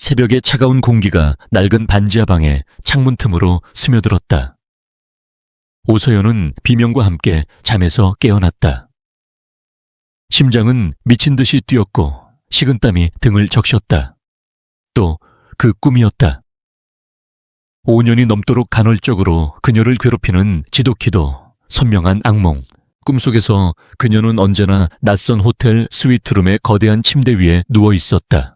새벽의 차가운 공기가 낡은 반지하 방에 창문 틈으로 스며들었다. 오서연은 비명과 함께 잠에서 깨어났다. 심장은 미친 듯이 뛰었고 식은땀이 등을 적셨다. 또 그 꿈이었다. 5년이 넘도록 간헐적으로 그녀를 괴롭히는 지독히도 선명한 악몽. 꿈속에서 그녀는 언제나 낯선 호텔 스위트룸의 거대한 침대 위에 누워 있었다.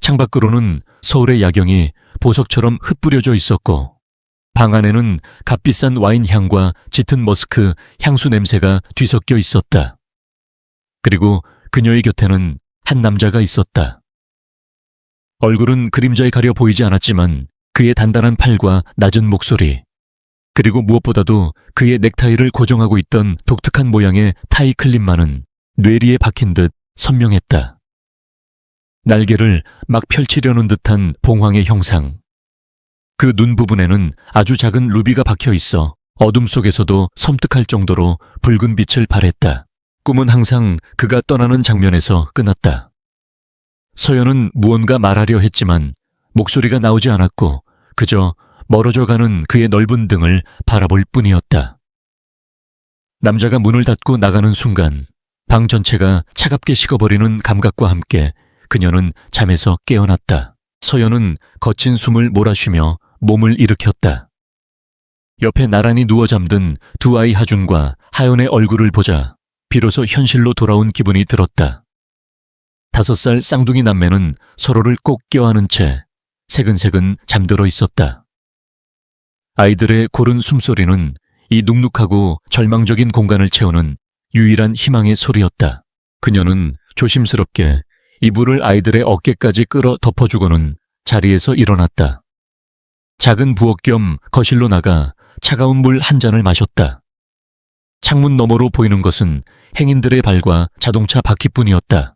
창밖으로는 서울의 야경이 보석처럼 흩뿌려져 있었고 방 안에는 값비싼 와인 향과 짙은 머스크 향수 냄새가 뒤섞여 있었다. 그리고 그녀의 곁에는 한 남자가 있었다. 얼굴은 그림자에 가려 보이지 않았지만 그의 단단한 팔과 낮은 목소리, 그리고 무엇보다도 그의 넥타이를 고정하고 있던 독특한 모양의 타이 클립만은 뇌리에 박힌 듯 선명했다. 날개를 막 펼치려는 듯한 봉황의 형상. 그 눈 부분에는 아주 작은 루비가 박혀 있어 어둠 속에서도 섬뜩할 정도로 붉은 빛을 발했다. 꿈은 항상 그가 떠나는 장면에서 끝났다. 서연은 무언가 말하려 했지만 목소리가 나오지 않았고 그저 멀어져 가는 그의 넓은 등을 바라볼 뿐이었다. 남자가 문을 닫고 나가는 순간 방 전체가 차갑게 식어버리는 감각과 함께 그녀는 잠에서 깨어났다. 서연은 거친 숨을 몰아쉬며 몸을 일으켰다. 옆에 나란히 누워 잠든 두 아이 하준과 하연의 얼굴을 보자 비로소 현실로 돌아온 기분이 들었다. 5살 쌍둥이 남매는 서로를 꼭 껴안은 채 새근새근 잠들어 있었다. 아이들의 고른 숨소리는 이 눅눅하고 절망적인 공간을 채우는 유일한 희망의 소리였다. 그녀는 조심스럽게 이불을 아이들의 어깨까지 끌어 덮어주고는 자리에서 일어났다. 작은 부엌 겸 거실로 나가 차가운 물 한 잔을 마셨다. 창문 너머로 보이는 것은 행인들의 발과 자동차 바퀴뿐이었다.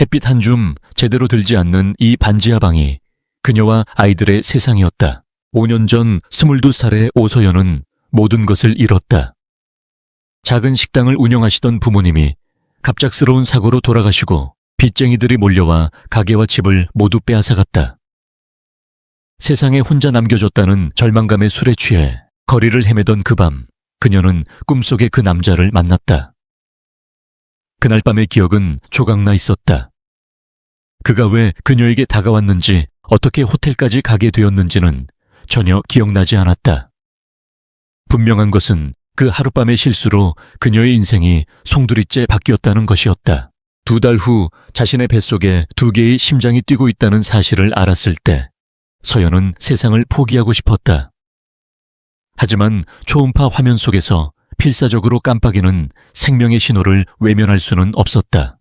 햇빛 한 줌 제대로 들지 않는 이 반지하 방이 그녀와 아이들의 세상이었다. 5년 전 22살의 오서연은 모든 것을 잃었다. 작은 식당을 운영하시던 부모님이 갑작스러운 사고로 돌아가시고 빚쟁이들이 몰려와 가게와 집을 모두 빼앗아갔다. 세상에 혼자 남겨졌다는 절망감에 술에 취해 거리를 헤매던 그 밤, 그녀는 꿈속의 그 남자를 만났다. 그날 밤의 기억은 조각나 있었다. 그가 왜 그녀에게 다가왔는지, 어떻게 호텔까지 가게 되었는지는 전혀 기억나지 않았다. 분명한 것은 그 하룻밤의 실수로 그녀의 인생이 송두리째 바뀌었다는 것이었다. 2달 후 자신의 뱃속에 2개의 심장이 뛰고 있다는 사실을 알았을 때 서연은 세상을 포기하고 싶었다. 하지만 초음파 화면 속에서 필사적으로 깜빡이는 생명의 신호를 외면할 수는 없었다.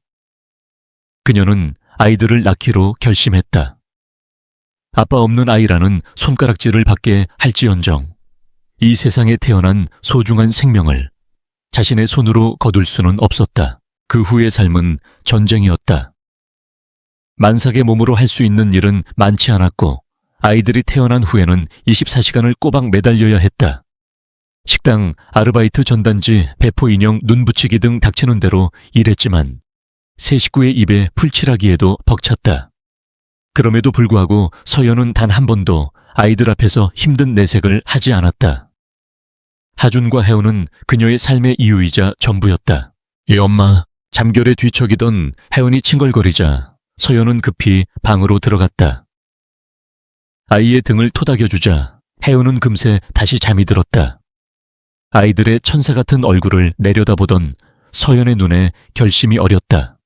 그녀는 아이들을 낳기로 결심했다. 아빠 없는 아이라는 손가락질을 받게 할지언정 이 세상에 태어난 소중한 생명을 자신의 손으로 거둘 수는 없었다. 그 후의 삶은 전쟁이었다. 만삭의 몸으로 할 수 있는 일은 많지 않았고 아이들이 태어난 후에는 24시간을 꼬박 매달려야 했다. 식당, 아르바이트 전단지, 배포 인형, 눈 붙이기 등 닥치는 대로 일했지만 새 식구의 입에 풀칠하기에도 벅찼다. 그럼에도 불구하고 서연은 단 한 번도 아이들 앞에서 힘든 내색을 하지 않았다. 하준과 혜원은 그녀의 삶의 이유이자 전부였다. 이 엄마, 잠결에 뒤척이던 혜원이 칭얼거리자 서연은 급히 방으로 들어갔다. 아이의 등을 토닥여주자 혜원은 금세 다시 잠이 들었다. 아이들의 천사 같은 얼굴을 내려다보던 서연의 눈에 결심이 어렸다.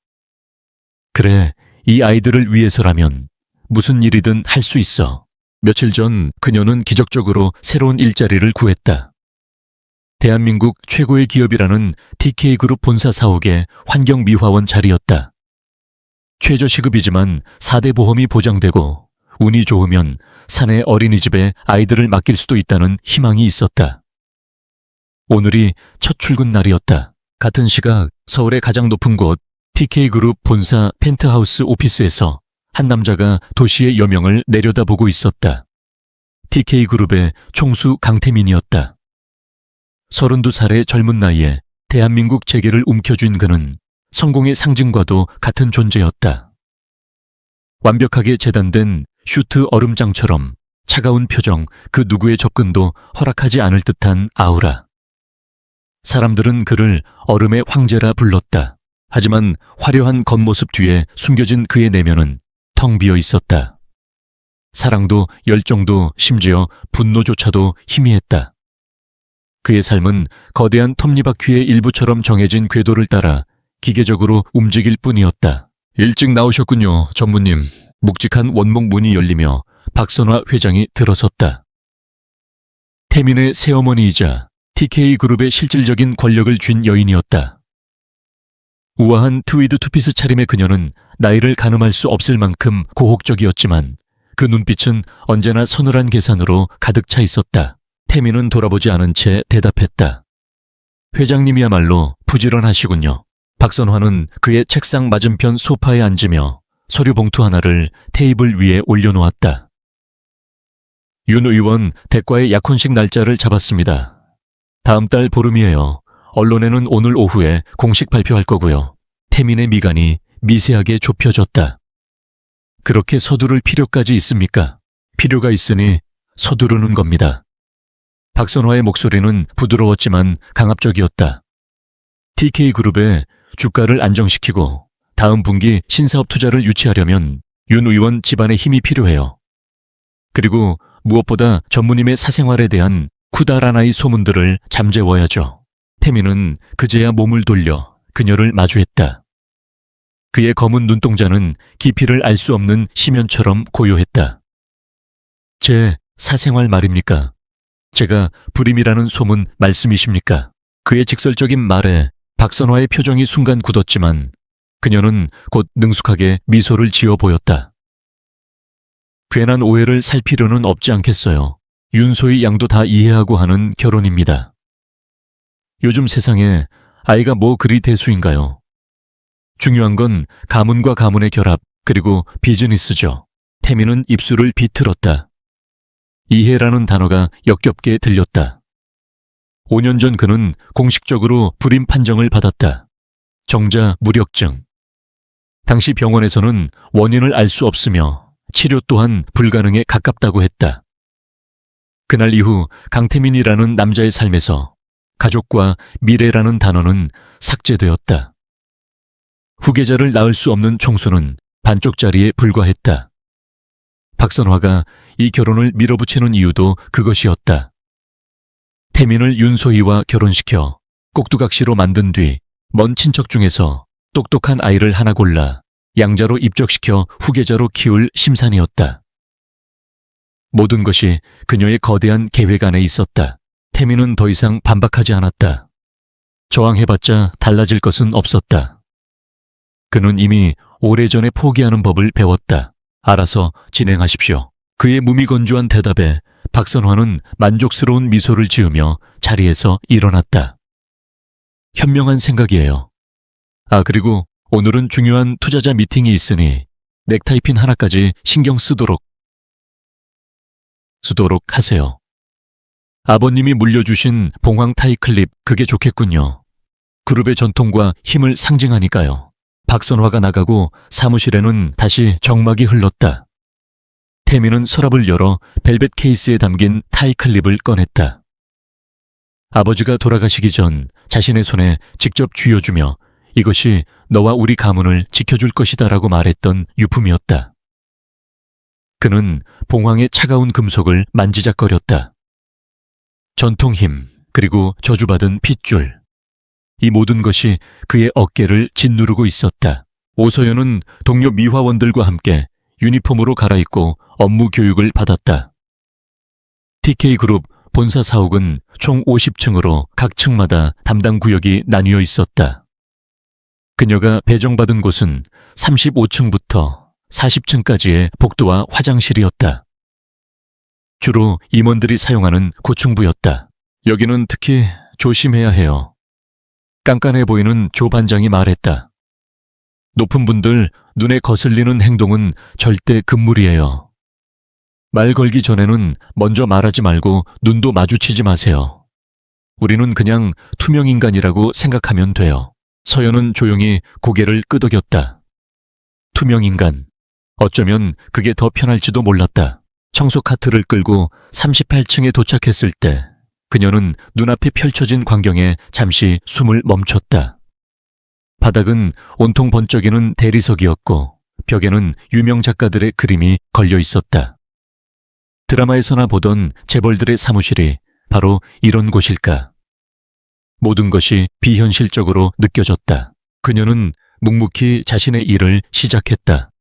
그래, 이 아이들을 위해서라면 무슨 일이든 할 수 있어. 며칠 전 그녀는 기적적으로 새로운 일자리를 구했다. 대한민국 최고의 기업이라는 TK그룹 본사 사옥의 환경미화원 자리였다. 최저시급이지만 4대 보험이 보장되고 운이 좋으면 사내 어린이집에 아이들을 맡길 수도 있다는 희망이 있었다. 오늘이 첫 출근 날이었다. 같은 시각 서울의 가장 높은 곳 TK그룹 본사 펜트하우스 오피스에서 한 남자가 도시의 여명을 내려다보고 있었다. TK그룹의 총수 강태민이었다. 32살의 젊은 나이에 대한민국 재계를 움켜쥔 그는 성공의 상징과도 같은 존재였다. 완벽하게 재단된 슈트 얼음장처럼 차가운 표정, 그 누구의 접근도 허락하지 않을 듯한 아우라. 사람들은 그를 얼음의 황제라 불렀다. 하지만 화려한 겉모습 뒤에 숨겨진 그의 내면은 텅 비어 있었다. 사랑도 열정도 심지어 분노조차도 희미했다. 그의 삶은 거대한 톱니바퀴의 일부처럼 정해진 궤도를 따라 기계적으로 움직일 뿐이었다. 일찍 나오셨군요, 전무님. 묵직한 원목 문이 열리며 박선화 회장이 들어섰다. 태민의 새어머니이자 TK그룹의 실질적인 권력을 쥔 여인이었다. 우아한 트위드 투피스 차림의 그녀는 나이를 가늠할 수 없을 만큼 고혹적이었지만 그 눈빛은 언제나 서늘한 계산으로 가득 차 있었다. 태민은 돌아보지 않은 채 대답했다. 회장님이야말로 부지런하시군요. 박선화는 그의 책상 맞은편 소파에 앉으며 서류 봉투 하나를 테이블 위에 올려놓았다. 윤 의원 대과의 약혼식 날짜를 잡았습니다. 다음 달 보름이에요. 언론에는 오늘 오후에 공식 발표할 거고요. 태민의 미간이 미세하게 좁혀졌다. 그렇게 서두를 필요까지 있습니까? 필요가 있으니 서두르는 겁니다. 박선화의 목소리는 부드러웠지만 강압적이었다. TK그룹의 주가를 안정시키고 다음 분기 신사업 투자를 유치하려면 윤 의원 집안의 힘이 필요해요. 그리고 무엇보다 전무님의 사생활에 대한 쿠다라나이 소문들을 잠재워야죠. 태민은 그제야 몸을 돌려 그녀를 마주했다. 그의 검은 눈동자는 깊이를 알 수 없는 심연처럼 고요했다. 제 사생활 말입니까? 제가 불임이라는 소문 말씀이십니까? 그의 직설적인 말에 박선화의 표정이 순간 굳었지만 그녀는 곧 능숙하게 미소를 지어 보였다. 괜한 오해를 살 필요는 없지 않겠어요. 윤소희 양도 다 이해하고 하는 결혼입니다. 요즘 세상에 아이가 뭐 그리 대수인가요? 중요한 건 가문과 가문의 결합, 그리고 비즈니스죠. 태민은 입술을 비틀었다. 이해라는 단어가 역겹게 들렸다. 5년 전 그는 공식적으로 불임 판정을 받았다. 정자 무력증. 당시 병원에서는 원인을 알 수 없으며 치료 또한 불가능에 가깝다고 했다. 그날 이후 강태민이라는 남자의 삶에서 가족과 미래라는 단어는 삭제되었다. 후계자를 낳을 수 없는 총수는 반쪽짜리에 불과했다. 박선화가 이 결혼을 밀어붙이는 이유도 그것이었다. 태민을 윤소희와 결혼시켜 꼭두각시로 만든 뒤 먼 친척 중에서 똑똑한 아이를 하나 골라 양자로 입적시켜 후계자로 키울 심산이었다. 모든 것이 그녀의 거대한 계획 안에 있었다. 태민은 더 이상 반박하지 않았다. 저항해봤자 달라질 것은 없었다. 그는 이미 오래전에 포기하는 법을 배웠다. 알아서 진행하십시오. 그의 무미건조한 대답에 박선화는 만족스러운 미소를 지으며 자리에서 일어났다. 현명한 생각이에요. 아, 그리고 오늘은 중요한 투자자 미팅이 있으니 넥타이핀 하나까지 신경 쓰도록 하세요. 아버님이 물려주신 봉황 타이클립, 그게 좋겠군요. 그룹의 전통과 힘을 상징하니까요. 박선화가 나가고 사무실에는 다시 정막이 흘렀다. 태민은 서랍을 열어 벨벳 케이스에 담긴 타이클립을 꺼냈다. 아버지가 돌아가시기 전 자신의 손에 직접 쥐어주며 이것이 너와 우리 가문을 지켜줄 것이다라고 말했던 유품이었다. 그는 봉황의 차가운 금속을 만지작거렸다. 전통 힘, 그리고 저주받은 핏줄. 이 모든 것이 그의 어깨를 짓누르고 있었다. 오서연은 동료 미화원들과 함께 유니폼으로 갈아입고 업무 교육을 받았다. TK그룹 본사 사옥은 총 50층으로 각 층마다 담당 구역이 나뉘어 있었다. 그녀가 배정받은 곳은 35층부터 40층까지의 복도와 화장실이었다. 주로 임원들이 사용하는 고층부였다. 여기는 특히 조심해야 해요. 깐깐해 보이는 조 반장이 말했다. 높은 분들 눈에 거슬리는 행동은 절대 금물이에요. 말 걸기 전에는 먼저 말하지 말고 눈도 마주치지 마세요. 우리는 그냥 투명인간이라고 생각하면 돼요. 서연은 조용히 고개를 끄덕였다. 투명인간. 어쩌면 그게 더 편할지도 몰랐다. 청소 카트를 끌고 38층에 도착했을 때 그녀는 눈앞에 펼쳐진 광경에 잠시 숨을 멈췄다. 바닥은 온통 번쩍이는 대리석이었고 벽에는 유명 작가들의 그림이 걸려 있었다. 드라마에서나 보던 재벌들의 사무실이 바로 이런 곳일까? 모든 것이 비현실적으로 느껴졌다. 그녀는 묵묵히 자신의 일을 시작했다.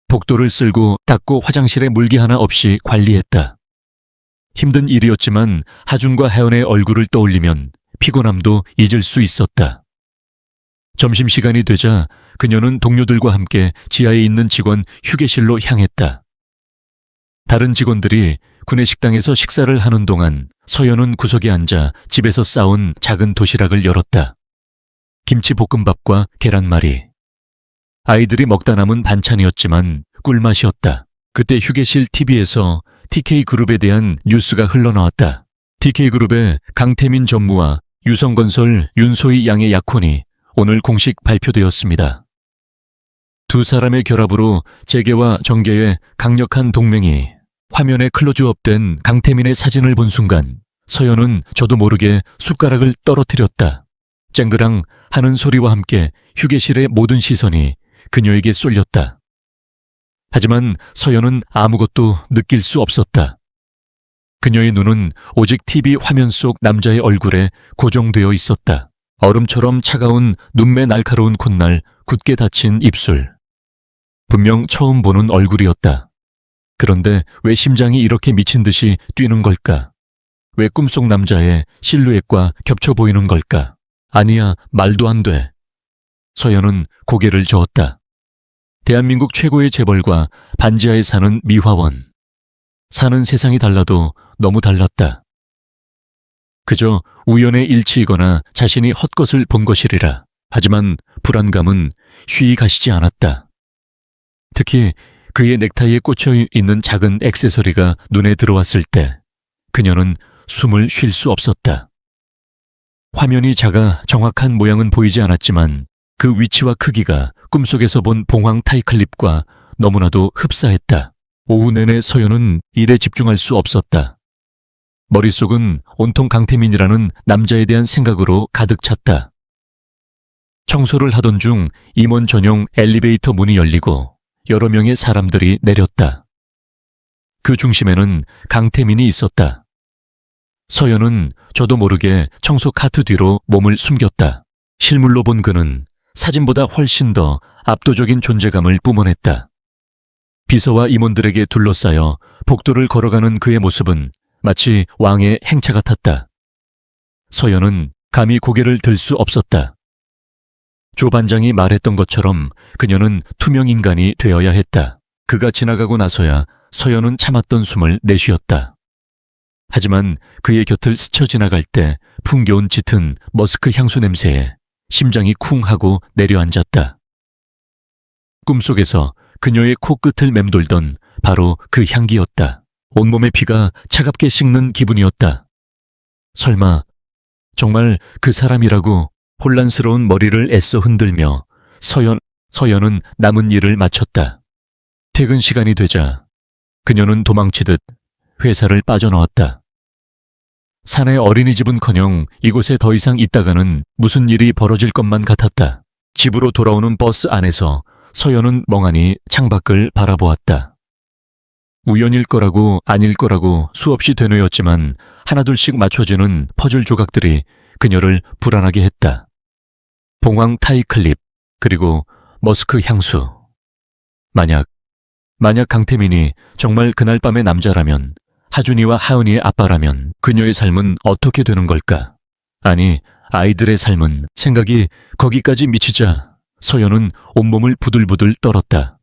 복도를 쓸고 닦고 화장실에 물기 하나 없이 관리했다. 힘든 일이었지만 하준과 하연의 얼굴을 떠올리면 피곤함도 잊을 수 있었다. 점심시간이 되자 그녀는 동료들과 함께 지하에 있는 직원 휴게실로 향했다. 다른 직원들이 구내식당에서 식사를 하는 동안 서연은 구석에 앉아 집에서 싸온 작은 도시락을 열었다. 김치볶음밥과 계란말이. 아이들이 먹다 남은 반찬이었지만 꿀맛이었다. 그때 휴게실 TV에서 TK그룹에 대한 뉴스가 흘러나왔다. TK그룹의 강태민 전무와 유성건설 윤소희 양의 약혼이 오늘 공식 발표되었습니다. 두 사람의 결합으로 재계와 정계의 강력한 동맹이 화면에 클로즈업된 강태민의 사진을 본 순간 서연은 저도 모르게 숟가락을 떨어뜨렸다. 쨍그랑 하는 소리와 함께 휴게실의 모든 시선이 그녀에게 쏠렸다. 하지만 서연은 아무것도 느낄 수 없었다. 그녀의 눈은 오직 TV 화면 속 남자의 얼굴에 고정되어 있었다. 얼음처럼 차가운 눈매 날카로운 콧날, 굳게 닫힌 입술. 분명 처음 보는 얼굴이었다. 그런데 왜 심장이 이렇게 미친 듯이 뛰는 걸까? 왜 꿈속 남자의 실루엣과 겹쳐 보이는 걸까? 아니야, 말도 안 돼. 서연은 고개를 저었다. 대한민국 최고의 재벌과 반지하에 사는 미화원. 사는 세상이 달라도 너무 달랐다. 그저 우연의 일치이거나 자신이 헛것을 본 것이리라. 하지만 불안감은 쉬이 가시지 않았다. 특히 그의 넥타이에 꽂혀 있는 작은 액세서리가 눈에 들어왔을 때 그녀는 숨을 쉴 수 없었다. 화면이 작아 정확한 모양은 보이지 않았지만 그 위치와 크기가 꿈속에서 본 봉황 타이클립과 너무나도 흡사했다. 오후 내내 서연은 일에 집중할 수 없었다. 머릿속은 온통 강태민이라는 남자에 대한 생각으로 가득 찼다. 청소를 하던 중 임원 전용 엘리베이터 문이 열리고 여러 명의 사람들이 내렸다. 그 중심에는 강태민이 있었다. 서연은 저도 모르게 청소 카트 뒤로 몸을 숨겼다. 실물로 본 그는 사진보다 훨씬 더 압도적인 존재감을 뿜어냈다. 비서와 임원들에게 둘러싸여 복도를 걸어가는 그의 모습은 마치 왕의 행차 같았다. 서연은 감히 고개를 들 수 없었다. 조 반장이 말했던 것처럼 그녀는 투명 인간이 되어야 했다. 그가 지나가고 나서야 서연은 참았던 숨을 내쉬었다. 하지만 그의 곁을 스쳐 지나갈 때 풍겨온 짙은 머스크 향수 냄새에 심장이 쿵 하고 내려앉았다. 꿈속에서 그녀의 코끝을 맴돌던 바로 그 향기였다. 온몸의 피가 차갑게 식는 기분이었다. 설마 정말 그 사람이라고. 혼란스러운 머리를 애써 흔들며 서연은 남은 일을 마쳤다. 퇴근 시간이 되자 그녀는 도망치듯 회사를 빠져나왔다. 사내 어린이집은커녕 이곳에 더 이상 있다가는 무슨 일이 벌어질 것만 같았다. 집으로 돌아오는 버스 안에서 서연은 멍하니 창밖을 바라보았다. 우연일 거라고 아닐 거라고 수없이 되뇌었지만 하나둘씩 맞춰지는 퍼즐 조각들이 그녀를 불안하게 했다. 봉황 타이클립, 그리고 머스크 향수. 만약 강태민이 정말 그날 밤의 남자라면, 하준이와 하은이의 아빠라면 그녀의 삶은 어떻게 되는 걸까? 아니, 아이들의 삶은. 생각이 거기까지 미치자 서연은 온몸을 부들부들 떨었다.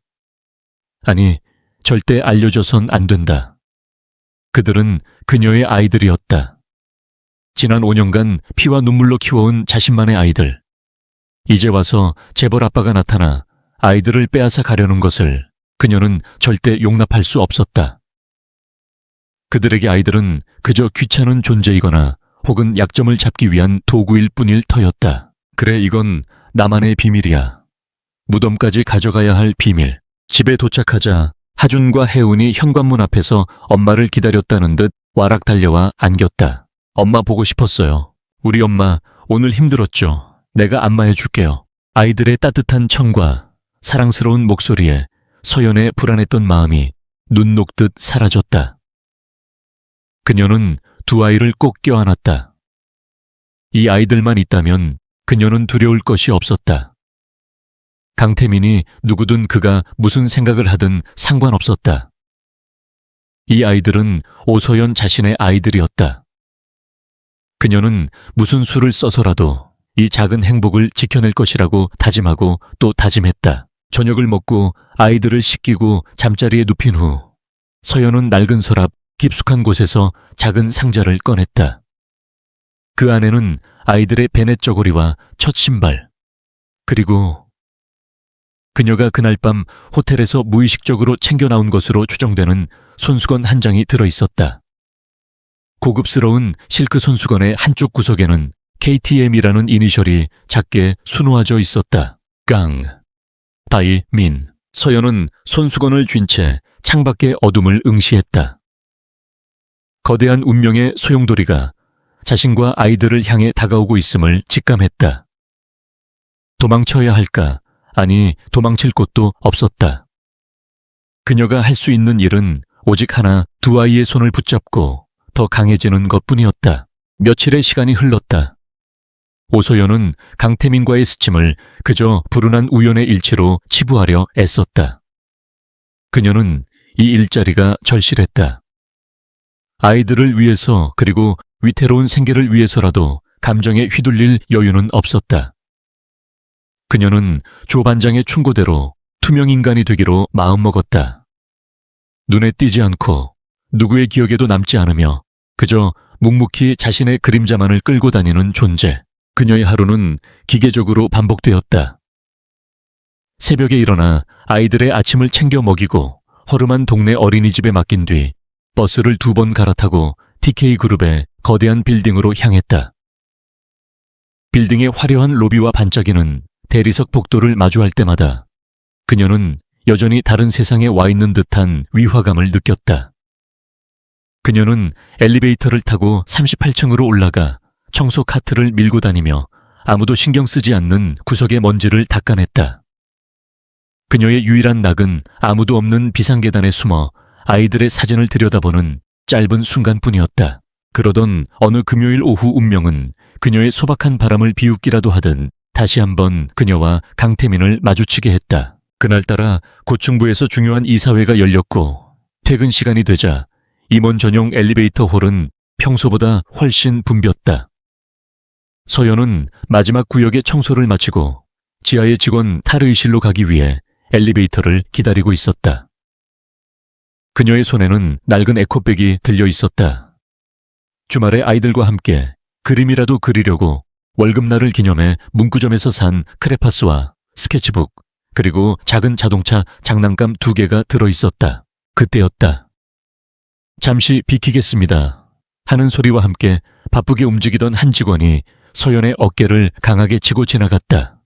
아니, 절대 알려줘선 안 된다. 그들은 그녀의 아이들이었다. 지난 5년간 피와 눈물로 키워온 자신만의 아이들. 이제 와서 재벌 아빠가 나타나 아이들을 빼앗아 가려는 것을 그녀는 절대 용납할 수 없었다. 그들에게 아이들은 그저 귀찮은 존재이거나 혹은 약점을 잡기 위한 도구일 뿐일 터였다. 그래, 이건 나만의 비밀이야. 무덤까지 가져가야 할 비밀. 집에 도착하자 하준과 혜운이 현관문 앞에서 엄마를 기다렸다는 듯 와락 달려와 안겼다. 엄마 보고 싶었어요. 우리 엄마 오늘 힘들었죠. 내가 안마해 줄게요. 아이들의 따뜻한 청과 사랑스러운 목소리에 서연의 불안했던 마음이 눈 녹듯 사라졌다. 그녀는 두 아이를 꼭 껴안았다. 이 아이들만 있다면 그녀는 두려울 것이 없었다. 강태민이 누구든 그가 무슨 생각을 하든 상관없었다. 이 아이들은 오서연 자신의 아이들이었다. 그녀는 무슨 수를 써서라도 이 작은 행복을 지켜낼 것이라고 다짐하고 또 다짐했다. 저녁을 먹고 아이들을 씻기고 잠자리에 눕힌 후 서연은 낡은 서랍 깊숙한 곳에서 작은 상자를 꺼냈다. 그 안에는 아이들의 베넷 저고리와 첫 신발, 그리고 그녀가 그날 밤 호텔에서 무의식적으로 챙겨 나온 것으로 추정되는 손수건 한 장이 들어있었다. 고급스러운 실크 손수건의 한쪽 구석에는 KTM이라는 이니셜이 작게 수놓아져 있었다. 강, 다이, 민. 서연은 손수건을 쥔 채 창밖의 어둠을 응시했다. 거대한 운명의 소용돌이가 자신과 아이들을 향해 다가오고 있음을 직감했다. 도망쳐야 할까? 아니, 도망칠 곳도 없었다. 그녀가 할 수 있는 일은 오직 하나, 두 아이의 손을 붙잡고 더 강해지는 것뿐이었다. 며칠의 시간이 흘렀다. 오소연은 강태민과의 스침을 그저 불운한 우연의 일치로 치부하려 애썼다. 그녀는 이 일자리가 절실했다. 아이들을 위해서 그리고 위태로운 생계를 위해서라도 감정에 휘둘릴 여유는 없었다. 그녀는 조 반장의 충고대로 투명인간이 되기로 마음먹었다. 눈에 띄지 않고 누구의 기억에도 남지 않으며 그저 묵묵히 자신의 그림자만을 끌고 다니는 존재. 그녀의 하루는 기계적으로 반복되었다. 새벽에 일어나 아이들의 아침을 챙겨 먹이고 허름한 동네 어린이집에 맡긴 뒤 버스를 2번 갈아타고 TK그룹의 거대한 빌딩으로 향했다. 빌딩의 화려한 로비와 반짝이는 대리석 복도를 마주할 때마다 그녀는 여전히 다른 세상에 와 있는 듯한 위화감을 느꼈다. 그녀는 엘리베이터를 타고 38층으로 올라가 청소 카트를 밀고 다니며 아무도 신경 쓰지 않는 구석의 먼지를 닦아냈다. 그녀의 유일한 낙은 아무도 없는 비상계단에 숨어 아이들의 사진을 들여다보는 짧은 순간뿐이었다. 그러던 어느 금요일 오후 운명은 그녀의 소박한 바람을 비웃기라도 하듯 다시 한번 그녀와 강태민을 마주치게 했다. 그날따라 고층부에서 중요한 이사회가 열렸고 퇴근 시간이 되자 임원 전용 엘리베이터 홀은 평소보다 훨씬 붐볐다. 서연은 마지막 구역의 청소를 마치고 지하의 직원 탈의실로 가기 위해 엘리베이터를 기다리고 있었다. 그녀의 손에는 낡은 에코백이 들려 있었다. 주말에 아이들과 함께 그림이라도 그리려고 월급날을 기념해 문구점에서 산 크레파스와 스케치북, 그리고 작은 자동차 장난감 2개가 들어있었다. 그때였다. 잠시 비키겠습니다 하는 소리와 함께 바쁘게 움직이던 한 직원이 서연의 어깨를 강하게 치고 지나갔다.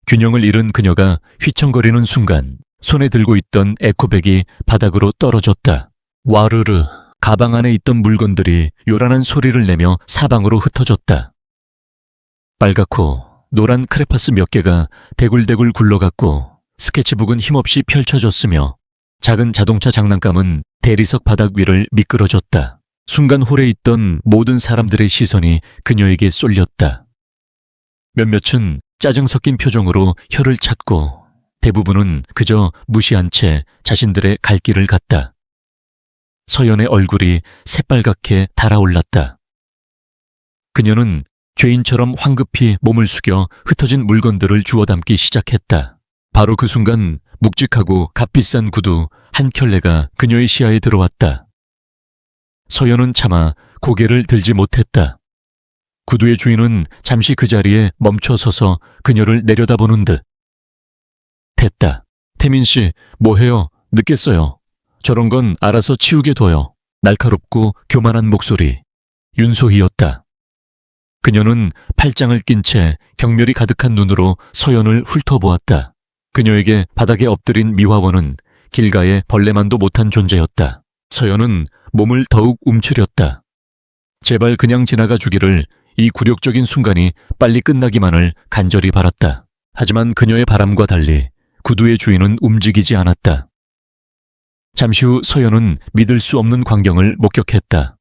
균형을 잃은 그녀가 휘청거리는 순간 손에 들고 있던 에코백이 바닥으로 떨어졌다. 와르르, 가방 안에 있던 물건들이 요란한 소리를 내며 사방으로 흩어졌다. 빨갛고 노란 크레파스 몇 개가 대굴대굴 굴러갔고 스케치북은 힘없이 펼쳐졌으며 작은 자동차 장난감은 대리석 바닥 위를 미끄러졌다. 순간 홀에 있던 모든 사람들의 시선이 그녀에게 쏠렸다. 몇몇은 짜증 섞인 표정으로 혀를 찾고 대부분은 그저 무시한 채 자신들의 갈 길을 갔다. 서연의 얼굴이 새빨갛게 달아올랐다. 그녀는 죄인처럼 황급히 몸을 숙여 흩어진 물건들을 주워 담기 시작했다. 바로 그 순간 묵직하고 값비싼 구두 한 켤레가 그녀의 시야에 들어왔다. 서연은 차마 고개를 들지 못했다. 구두의 주인은 잠시 그 자리에 멈춰 서서 그녀를 내려다보는 듯. 됐다. 태민 씨, 뭐해요? 늦겠어요. 저런 건 알아서 치우게 둬요. 날카롭고 교만한 목소리. 윤소희였다. 그녀는 팔짱을 낀 채 경멸이 가득한 눈으로 서연을 훑어보았다. 그녀에게 바닥에 엎드린 미화원은 길가에 벌레만도 못한 존재였다. 서연은 몸을 더욱 움츠렸다. 제발 그냥 지나가 주기를, 이 굴욕적인 순간이 빨리 끝나기만을 간절히 바랐다. 하지만 그녀의 바람과 달리 구두의 주인은 움직이지 않았다. 잠시 후 서연은 믿을 수 없는 광경을 목격했다.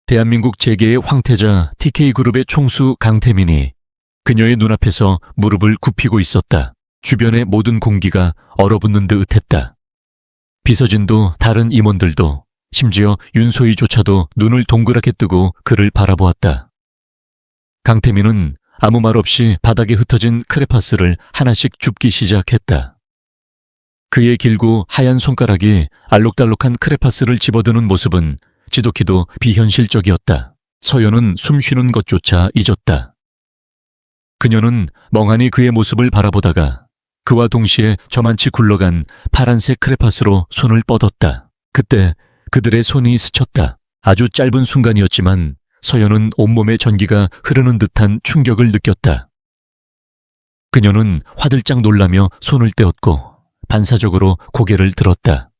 대한민국 재계의 황태자 TK그룹의 총수 강태민이 그녀의 눈앞에서 무릎을 굽히고 있었다. 주변의 모든 공기가 얼어붙는 듯 했다. 비서진도 다른 임원들도, 심지어 윤소희조차도 눈을 동그랗게 뜨고 그를 바라보았다. 강태민은 아무 말 없이 바닥에 흩어진 크레파스를 하나씩 줍기 시작했다. 그의 길고 하얀 손가락이 알록달록한 크레파스를 집어드는 모습은 지독히도 비현실적이었다. 서연은 숨 쉬는 것조차 잊었다. 그녀는 멍하니 그의 모습을 바라보다가 그와 동시에 저만치 굴러간 파란색 크레파스로 손을 뻗었다. 그때 그들의 손이 스쳤다. 아주 짧은 순간이었지만 서연은 온몸에 전기가 흐르는 듯한 충격을 느꼈다. 그녀는 화들짝 놀라며 손을 떼었고 반사적으로 고개를 들었다.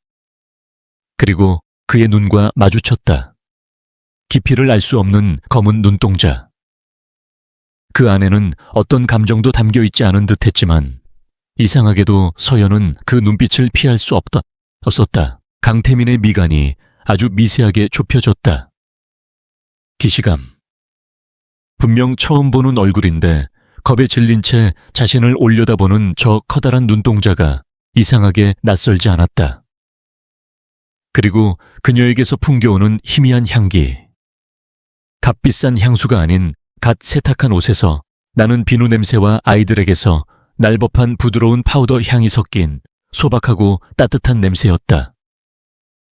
그리고 그의 눈과 마주쳤다. 깊이를 알 수 없는 검은 눈동자. 그 안에는 어떤 감정도 담겨 있지 않은 듯했지만 이상하게도 서연은 그 눈빛을 피할 수 없었다. 강태민의 미간이 아주 미세하게 좁혀졌다. 기시감. 분명 처음 보는 얼굴인데 겁에 질린 채 자신을 올려다보는 저 커다란 눈동자가 이상하게 낯설지 않았다. 그리고 그녀에게서 풍겨오는 희미한 향기. 값비싼 향수가 아닌 갓 세탁한 옷에서 나는 비누 냄새와 아이들에게서 날법한 부드러운 파우더 향이 섞인 소박하고 따뜻한 냄새였다.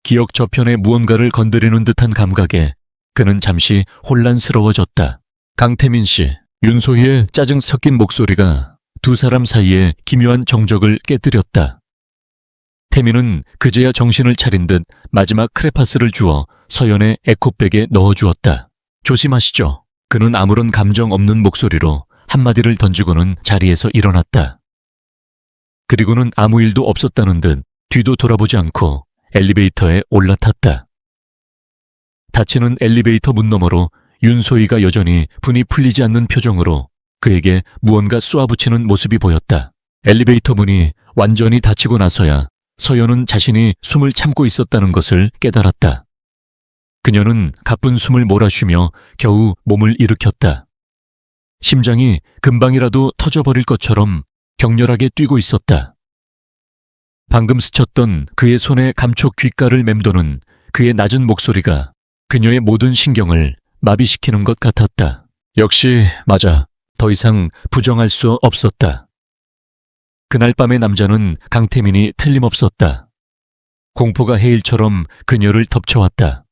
기억 저편의 무언가를 건드리는 듯한 감각에 그는 잠시 혼란스러워졌다. 강태민 씨, 윤소희의 짜증 섞인 목소리가 두 사람 사이의 기묘한 정적을 깨뜨렸다. 태민은 그제야 정신을 차린 듯 마지막 크레파스를 주어 서연의 에코백에 넣어주었다. 조심하시죠. 그는 아무런 감정 없는 목소리로 한마디를 던지고는 자리에서 일어났다. 그리고는 아무 일도 없었다는 듯 뒤도 돌아보지 않고 엘리베이터에 올라탔다. 닫히는 엘리베이터 문 너머로 윤소희가 여전히 분이 풀리지 않는 표정으로 그에게 무언가 쏘아붙이는 모습이 보였다. 엘리베이터 문이 완전히 닫히고 나서야 서연은 자신이 숨을 참고 있었다는 것을 깨달았다. 그녀는 가쁜 숨을 몰아쉬며 겨우 몸을 일으켰다. 심장이 금방이라도 터져버릴 것처럼 격렬하게 뛰고 있었다. 방금 스쳤던 그의 손에 감촉 귓가를 맴도는 그의 낮은 목소리가 그녀의 모든 신경을 마비시키는 것 같았다. 역시 맞아. 더 이상 부정할 수 없었다. 그날 밤의 남자는 강태민이 틀림없었다. 공포가 해일처럼 그녀를 덮쳐왔다.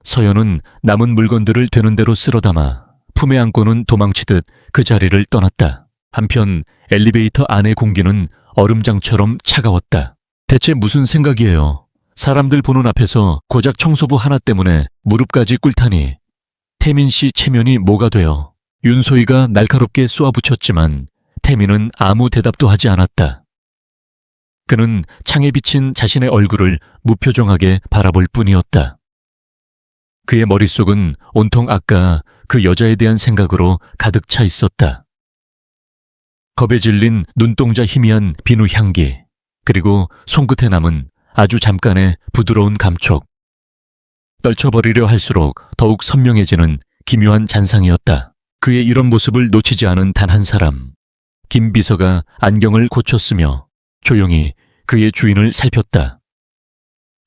서연은 남은 물건들을 되는 대로 쓸어담아 품에 안고는 도망치듯 그 자리를 떠났다. 한편 엘리베이터 안의 공기는 얼음장처럼 차가웠다. 대체 무슨 생각이에요? 사람들 보는 앞에서 고작 청소부 하나 때문에 무릎까지 꿇다니. 태민 씨 체면이 뭐가 돼요? 윤소희가 날카롭게 쏘아붙였지만 태민은 아무 대답도 하지 않았다. 그는 창에 비친 자신의 얼굴을 무표정하게 바라볼 뿐이었다. 그의 머릿속은 온통 아까 그 여자에 대한 생각으로 가득 차 있었다. 겁에 질린 눈동자 희미한 비누 향기, 그리고 손끝에 남은 아주 잠깐의 부드러운 감촉. 떨쳐버리려 할수록 더욱 선명해지는 기묘한 잔상이었다. 그의 이런 모습을 놓치지 않은 단 한 사람. 김 비서가 안경을 고쳤으며 조용히 그의 주인을 살폈다.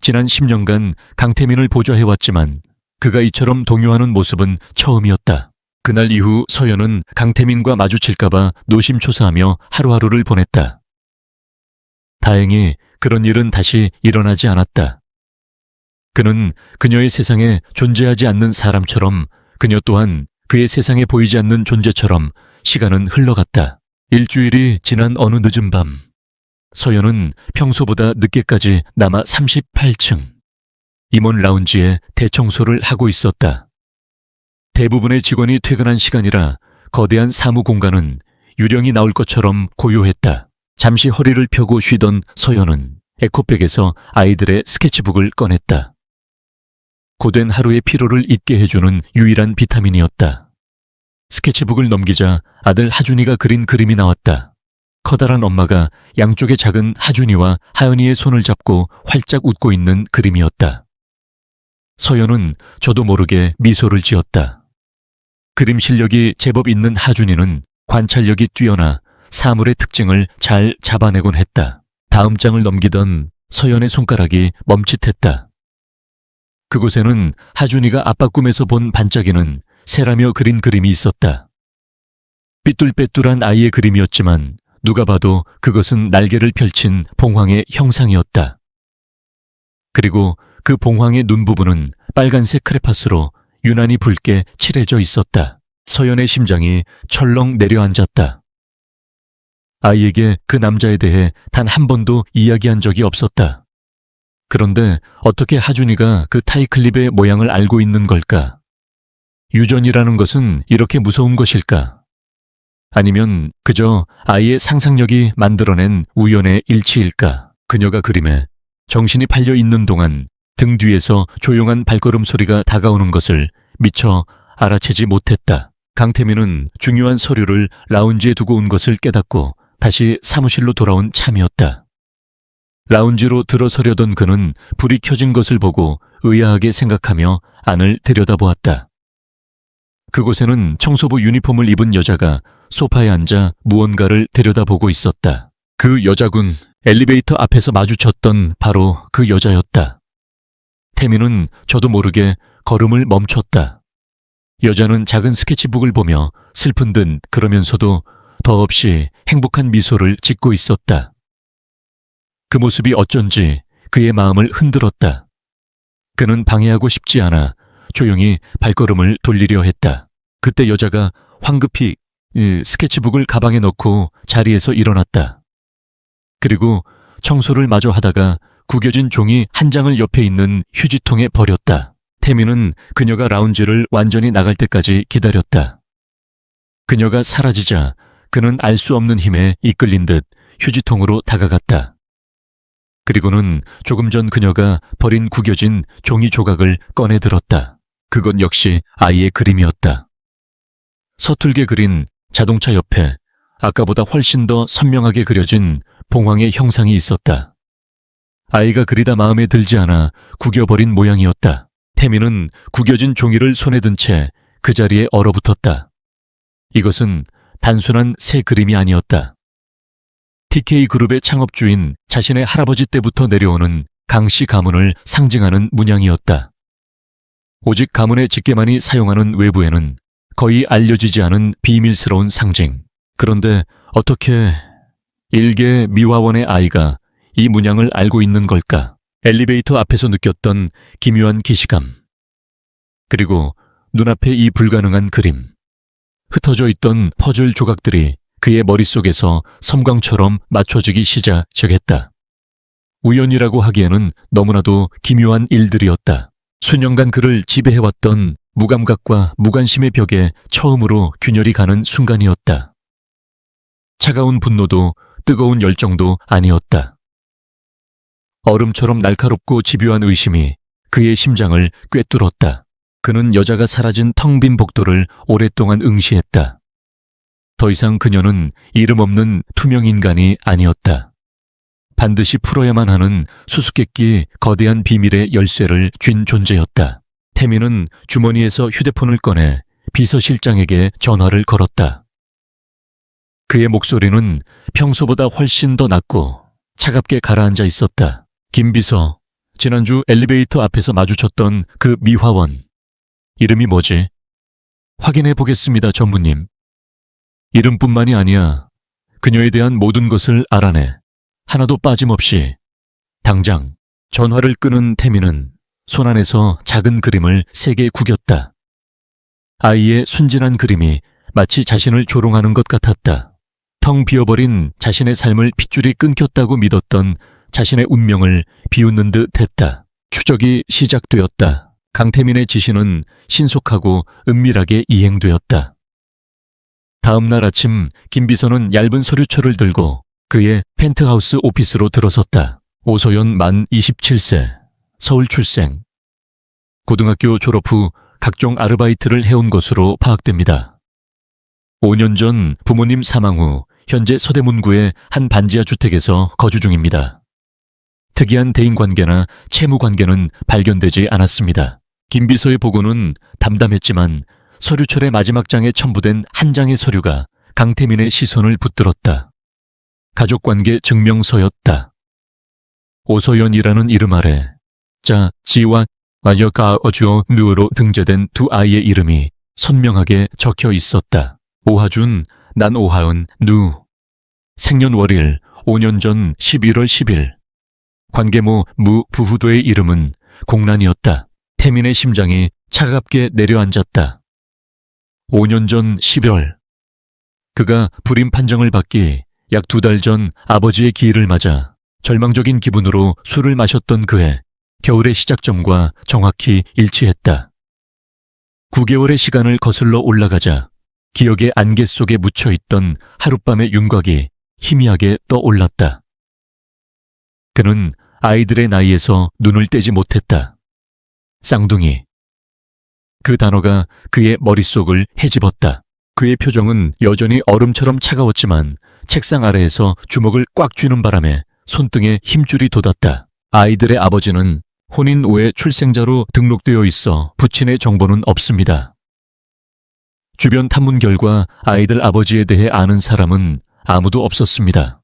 지난 10년간 강태민을 보좌해왔지만 그가 이처럼 동요하는 모습은 처음이었다. 그날 이후 서연은 강태민과 마주칠까봐 노심초사하며 하루하루를 보냈다. 다행히 그런 일은 다시 일어나지 않았다. 그는 그녀의 세상에 존재하지 않는 사람처럼, 그녀 또한 그의 세상에 보이지 않는 존재처럼 시간은 흘러갔다. 일주일이 지난 어느 늦은 밤, 서연은 평소보다 늦게까지 남아 38층 임원 라운지에 대청소를 하고 있었다. 대부분의 직원이 퇴근한 시간이라 거대한 사무 공간은 유령이 나올 것처럼 고요했다. 잠시 허리를 펴고 쉬던 서연은 에코백에서 아이들의 스케치북을 꺼냈다. 고된 하루의 피로를 잊게 해주는 유일한 비타민이었다. 스케치북을 넘기자 아들 하준이가 그린 그림이 나왔다. 커다란 엄마가 양쪽의 작은 하준이와 하연이의 손을 잡고 활짝 웃고 있는 그림이었다. 서연은 저도 모르게 미소를 지었다. 그림 실력이 제법 있는 하준이는 관찰력이 뛰어나 사물의 특징을 잘 잡아내곤 했다. 다음 장을 넘기던 서연의 손가락이 멈칫했다. 그곳에는 하준이가 아빠 꿈에서 본 반짝이는 새라며 그린 그림이 있었다. 삐뚤빼뚤한 아이의 그림이었지만 누가 봐도 그것은 날개를 펼친 봉황의 형상이었다. 그리고 그 봉황의 눈 부분은 빨간색 크레파스로 유난히 붉게 칠해져 있었다. 서연의 심장이 철렁 내려앉았다. 아이에게 그 남자에 대해 단 한 번도 이야기한 적이 없었다. 그런데 어떻게 하준이가 그 타이클립의 모양을 알고 있는 걸까? 유전이라는 것은 이렇게 무서운 것일까? 아니면 그저 아이의 상상력이 만들어낸 우연의 일치일까? 그녀가 그림에 정신이 팔려 있는 동안 등 뒤에서 조용한 발걸음 소리가 다가오는 것을 미처 알아채지 못했다. 강태민은 중요한 서류를 라운지에 두고 온 것을 깨닫고 다시 사무실로 돌아온 참이었다. 라운지로 들어서려던 그는 불이 켜진 것을 보고 의아하게 생각하며 안을 들여다보았다. 그곳에는 청소부 유니폼을 입은 여자가 소파에 앉아 무언가를 들여다보고 있었다. 그 여자군 엘리베이터 앞에서 마주쳤던 바로 그 여자였다. 태민은 저도 모르게 걸음을 멈췄다. 여자는 작은 스케치북을 보며 슬픈 듯 그러면서도 더없이 행복한 미소를 짓고 있었다. 그 모습이 어쩐지 그의 마음을 흔들었다. 그는 방해하고 싶지 않아 조용히 발걸음을 돌리려 했다. 그때 여자가 황급히 스케치북을 가방에 넣고 자리에서 일어났다. 그리고 청소를 마저 하다가 구겨진 종이 한 장을 옆에 있는 휴지통에 버렸다. 태민은 그녀가 라운지를 완전히 나갈 때까지 기다렸다. 그녀가 사라지자 그는 알 수 없는 힘에 이끌린 듯 휴지통으로 다가갔다. 그리고는 조금 전 그녀가 버린 구겨진 종이 조각을 꺼내 들었다. 그건 역시 아이의 그림이었다. 서툴게 그린 자동차 옆에 아까보다 훨씬 더 선명하게 그려진 봉황의 형상이 있었다. 아이가 그리다 마음에 들지 않아 구겨버린 모양이었다. 태민은 구겨진 종이를 손에 든 채 그 자리에 얼어붙었다. 이것은 단순한 새 그림이 아니었다. TK그룹의 창업주인 자신의 할아버지 때부터 내려오는 강씨 가문을 상징하는 문양이었다. 오직 가문의 직계만이 사용하는 외부에는 거의 알려지지 않은 비밀스러운 상징. 그런데 어떻게 일개 미화원의 아이가 이 문양을 알고 있는 걸까? 엘리베이터 앞에서 느꼈던 기묘한 기시감. 그리고 눈앞에 이 불가능한 그림. 흩어져 있던 퍼즐 조각들이 그의 머릿속에서 섬광처럼 맞춰지기 시작했다. 우연이라고 하기에는 너무나도 기묘한 일들이었다. 수년간 그를 지배해왔던 무감각과 무관심의 벽에 처음으로 균열이 가는 순간이었다. 차가운 분노도 뜨거운 열정도 아니었다. 얼음처럼 날카롭고 집요한 의심이 그의 심장을 꿰뚫었다. 그는 여자가 사라진 텅 빈 복도를 오랫동안 응시했다. 더 이상 그녀는 이름 없는 투명 인간이 아니었다. 반드시 풀어야만 하는 수수께끼 거대한 비밀의 열쇠를 쥔 존재였다. 태민은 주머니에서 휴대폰을 꺼내 비서실장에게 전화를 걸었다. 그의 목소리는 평소보다 훨씬 더 낮고 차갑게 가라앉아 있었다. 김 비서, 지난주 엘리베이터 앞에서 마주쳤던 그 미화원. 이름이 뭐지? 확인해 보겠습니다, 전무님. 이름뿐만이 아니야. 그녀에 대한 모든 것을 알아내. 하나도 빠짐없이. 당장. 전화를 끄는 태민은 손안에서 작은 그림을 3개 구겼다. 아이의 순진한 그림이 마치 자신을 조롱하는 것 같았다. 텅 비어버린 자신의 삶을 핏줄이 끊겼다고 믿었던 자신의 운명을 비웃는 듯 했다. 추적이 시작되었다. 강태민의 지시는 신속하고 은밀하게 이행되었다. 다음 날 아침 김 비서는 얇은 서류철을 들고 그의 펜트하우스 오피스로 들어섰다. 오소연 만 27세, 서울 출생. 고등학교 졸업 후 각종 아르바이트를 해온 것으로 파악됩니다. 5년 전 부모님 사망 후 현재 서대문구의 한 반지하 주택에서 거주 중입니다. 특이한 대인관계나 채무관계는 발견되지 않았습니다. 김 비서의 보고는 담담했지만 서류철의 마지막 장에 첨부된 한 장의 서류가 강태민의 시선을 붙들었다. 가족관계 증명서였다. 오소연이라는 이름 아래 자, 지와 마여가 어주어 누어로 등재된 두 아이의 이름이 선명하게 적혀 있었다. 오하준, 난 오하은, 누. 생년월일 5년 전 11월 10일. 관계모 무 부후도의 이름은 공란이었다. 태민의 심장이 차갑게 내려앉았다. 5년 전 10월. 그가 불임 판정을 받기 약 2달 전 아버지의 기일을 맞아 절망적인 기분으로 술을 마셨던 그의 겨울의 시작점과 정확히 일치했다. 9개월의 시간을 거슬러 올라가자 기억의 안개 속에 묻혀있던 하룻밤의 윤곽이 희미하게 떠올랐다. 그는 아이들의 나이에서 눈을 떼지 못했다. 쌍둥이. 그 단어가 그의 머릿속을 헤집었다. 그의 표정은 여전히 얼음처럼 차가웠지만 책상 아래에서 주먹을 꽉 쥐는 바람에 손등에 힘줄이 돋았다. 아이들의 아버지는 혼인 후에 출생자로 등록되어 있어 부친의 정보는 없습니다. 주변 탐문 결과 아이들 아버지에 대해 아는 사람은 아무도 없었습니다.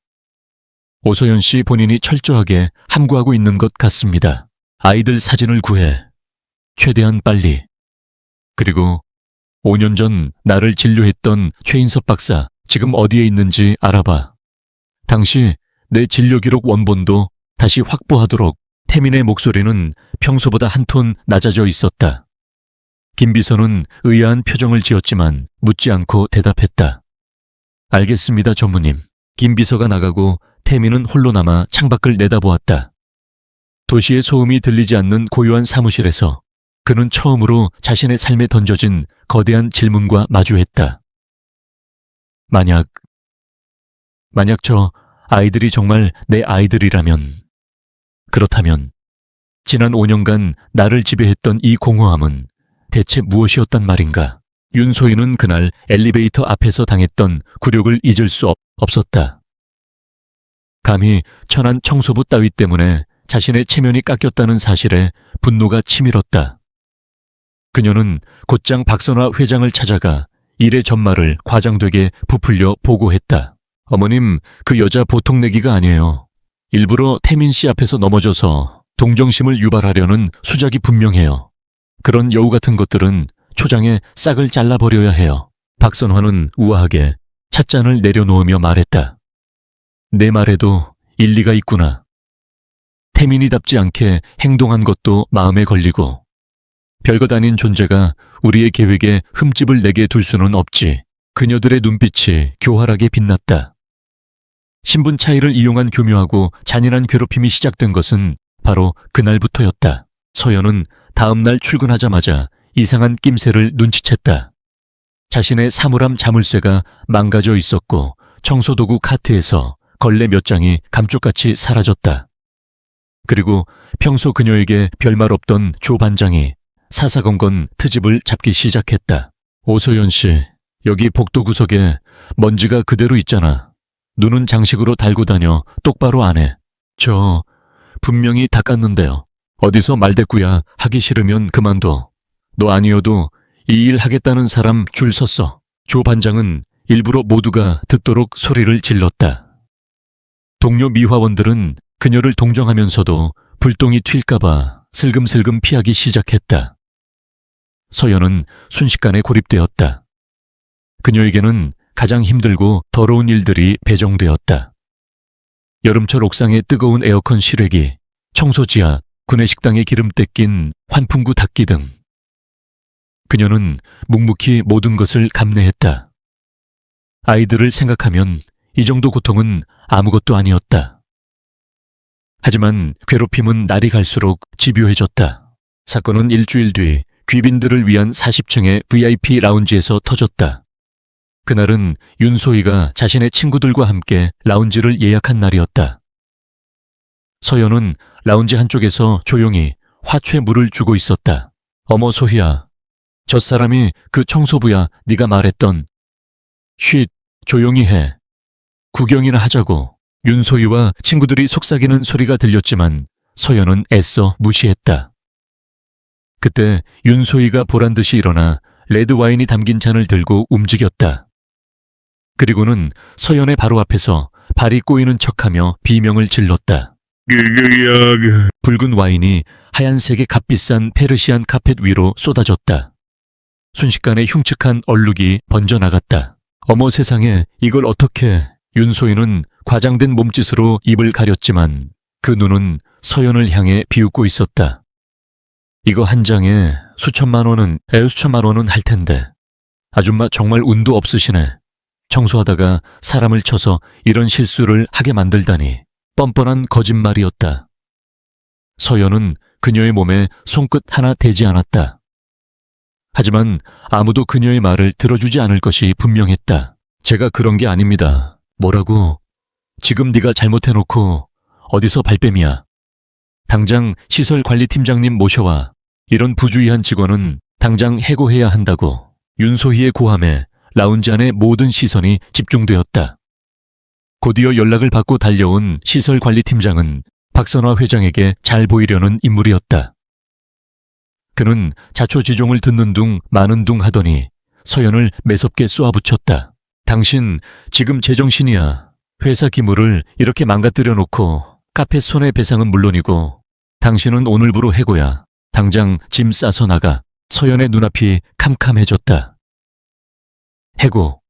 오소연 씨 본인이 철저하게 함구하고 있는 것 같습니다. 아이들 사진을 구해 최대한 빨리. 그리고 5년 전 나를 진료했던 최인섭 박사 지금 어디에 있는지 알아봐. 당시 내 진료 기록 원본도 다시 확보하도록. 태민의 목소리는 평소보다 한 톤 낮아져 있었다. 김 비서는 의아한 표정을 지었지만 묻지 않고 대답했다. 알겠습니다, 전무님. 김 비서가 나가고 태민은 홀로 남아 창밖을 내다보았다. 도시의 소음이 들리지 않는 고요한 사무실에서 그는 처음으로 자신의 삶에 던져진 거대한 질문과 마주했다. 만약 저 아이들이 정말 내 아이들이라면, 그렇다면 지난 5년간 나를 지배했던 이 공허함은 대체 무엇이었단 말인가? 윤소희는 그날 엘리베이터 앞에서 당했던 굴욕을 잊을 수 없었다. 감히 천안 청소부 따위 때문에 자신의 체면이 깎였다는 사실에 분노가 치밀었다. 그녀는 곧장 박선화 회장을 찾아가 일의 전말을 과장되게 부풀려 보고했다. 어머님, 그 여자 보통 내기가 아니에요. 일부러 태민 씨 앞에서 넘어져서 동정심을 유발하려는 수작이 분명해요. 그런 여우 같은 것들은 초장에 싹을 잘라버려야 해요. 박선화는 우아하게 찻잔을 내려놓으며 말했다. 내 말에도 일리가 있구나. 태민이답지 않게 행동한 것도 마음에 걸리고 별것 아닌 존재가 우리의 계획에 흠집을 내게 둘 수는 없지. 그녀들의 눈빛이 교활하게 빛났다. 신분 차이를 이용한 교묘하고 잔인한 괴롭힘이 시작된 것은 바로 그날부터였다. 서연은 다음 날 출근하자마자 이상한 낌새를 눈치챘다. 자신의 사물함 자물쇠가 망가져 있었고 청소도구 카트에서 걸레 몇 장이 감쪽같이 사라졌다. 그리고 평소 그녀에게 별말 없던 조 반장이 사사건건 트집을 잡기 시작했다. 오소연 씨, 여기 복도 구석에 먼지가 그대로 있잖아. 눈은 장식으로 달고 다녀 똑바로 안 해. 저 분명히 닦았는데요. 어디서 말대꾸야. 하기 싫으면 그만둬. 너 아니어도 이 일 하겠다는 사람 줄 섰어. 조 반장은 일부러 모두가 듣도록 소리를 질렀다. 동료 미화원들은 그녀를 동정하면서도 불똥이 튈까봐 슬금슬금 피하기 시작했다. 서연은 순식간에 고립되었다. 그녀에게는 가장 힘들고 더러운 일들이 배정되었다. 여름철 옥상의 뜨거운 에어컨 실외기, 청소지하, 구내식당에 기름때 낀 환풍구 닦기 등. 그녀는 묵묵히 모든 것을 감내했다. 아이들을 생각하면 이 정도 고통은 아무것도 아니었다. 하지만 괴롭힘은 날이 갈수록 집요해졌다. 사건은 일주일 뒤 귀빈들을 위한 40층의 VIP 라운지에서 터졌다. 그날은 윤소희가 자신의 친구들과 함께 라운지를 예약한 날이었다. 서연은 라운지 한쪽에서 조용히 화초에 물을 주고 있었다. 어머 소희야, 저 사람이 그 청소부야. 네가 말했던. 쉿, 조용히 해. 구경이나 하자고. 윤소희와 친구들이 속삭이는 소리가 들렸지만 서연은 애써 무시했다. 그때 윤소희가 보란듯이 일어나 레드와인이 담긴 잔을 들고 움직였다. 그리고는 서연의 바로 앞에서 발이 꼬이는 척하며 비명을 질렀다. 붉은 와인이 하얀색의 값비싼 페르시안 카펫 위로 쏟아졌다. 순식간에 흉측한 얼룩이 번져나갔다. 어머 세상에, 이걸 어떻게... 윤소희는 과장된 몸짓으로 입을 가렸지만 그 눈은 서연을 향해 비웃고 있었다. 이거 한 장에 수천만 원은 할 텐데. 아줌마 정말 운도 없으시네. 청소하다가 사람을 쳐서 이런 실수를 하게 만들다니. 뻔뻔한 거짓말이었다. 서연은 그녀의 몸에 손끝 하나 대지 않았다. 하지만 아무도 그녀의 말을 들어주지 않을 것이 분명했다. 제가 그런 게 아닙니다. 뭐라고? 지금 네가 잘못해놓고 어디서 발뺌이야. 당장 시설관리팀장님 모셔와. 이런 부주의한 직원은 당장 해고해야 한다고. 윤소희의 고함에 라운지 안의 모든 시선이 집중되었다. 곧이어 연락을 받고 달려온 시설관리팀장은 박선화 회장에게 잘 보이려는 인물이었다. 그는 자초지종을 듣는 둥 마는 둥 하더니 서연을 매섭게 쏘아붙였다. 당신 지금 제정신이야. 회사 기물을 이렇게 망가뜨려 놓고 카페 손해배상은 물론이고 당신은 오늘부로 해고야. 당장 짐 싸서 나가. 서연의 눈앞이 캄캄해졌다. 해고.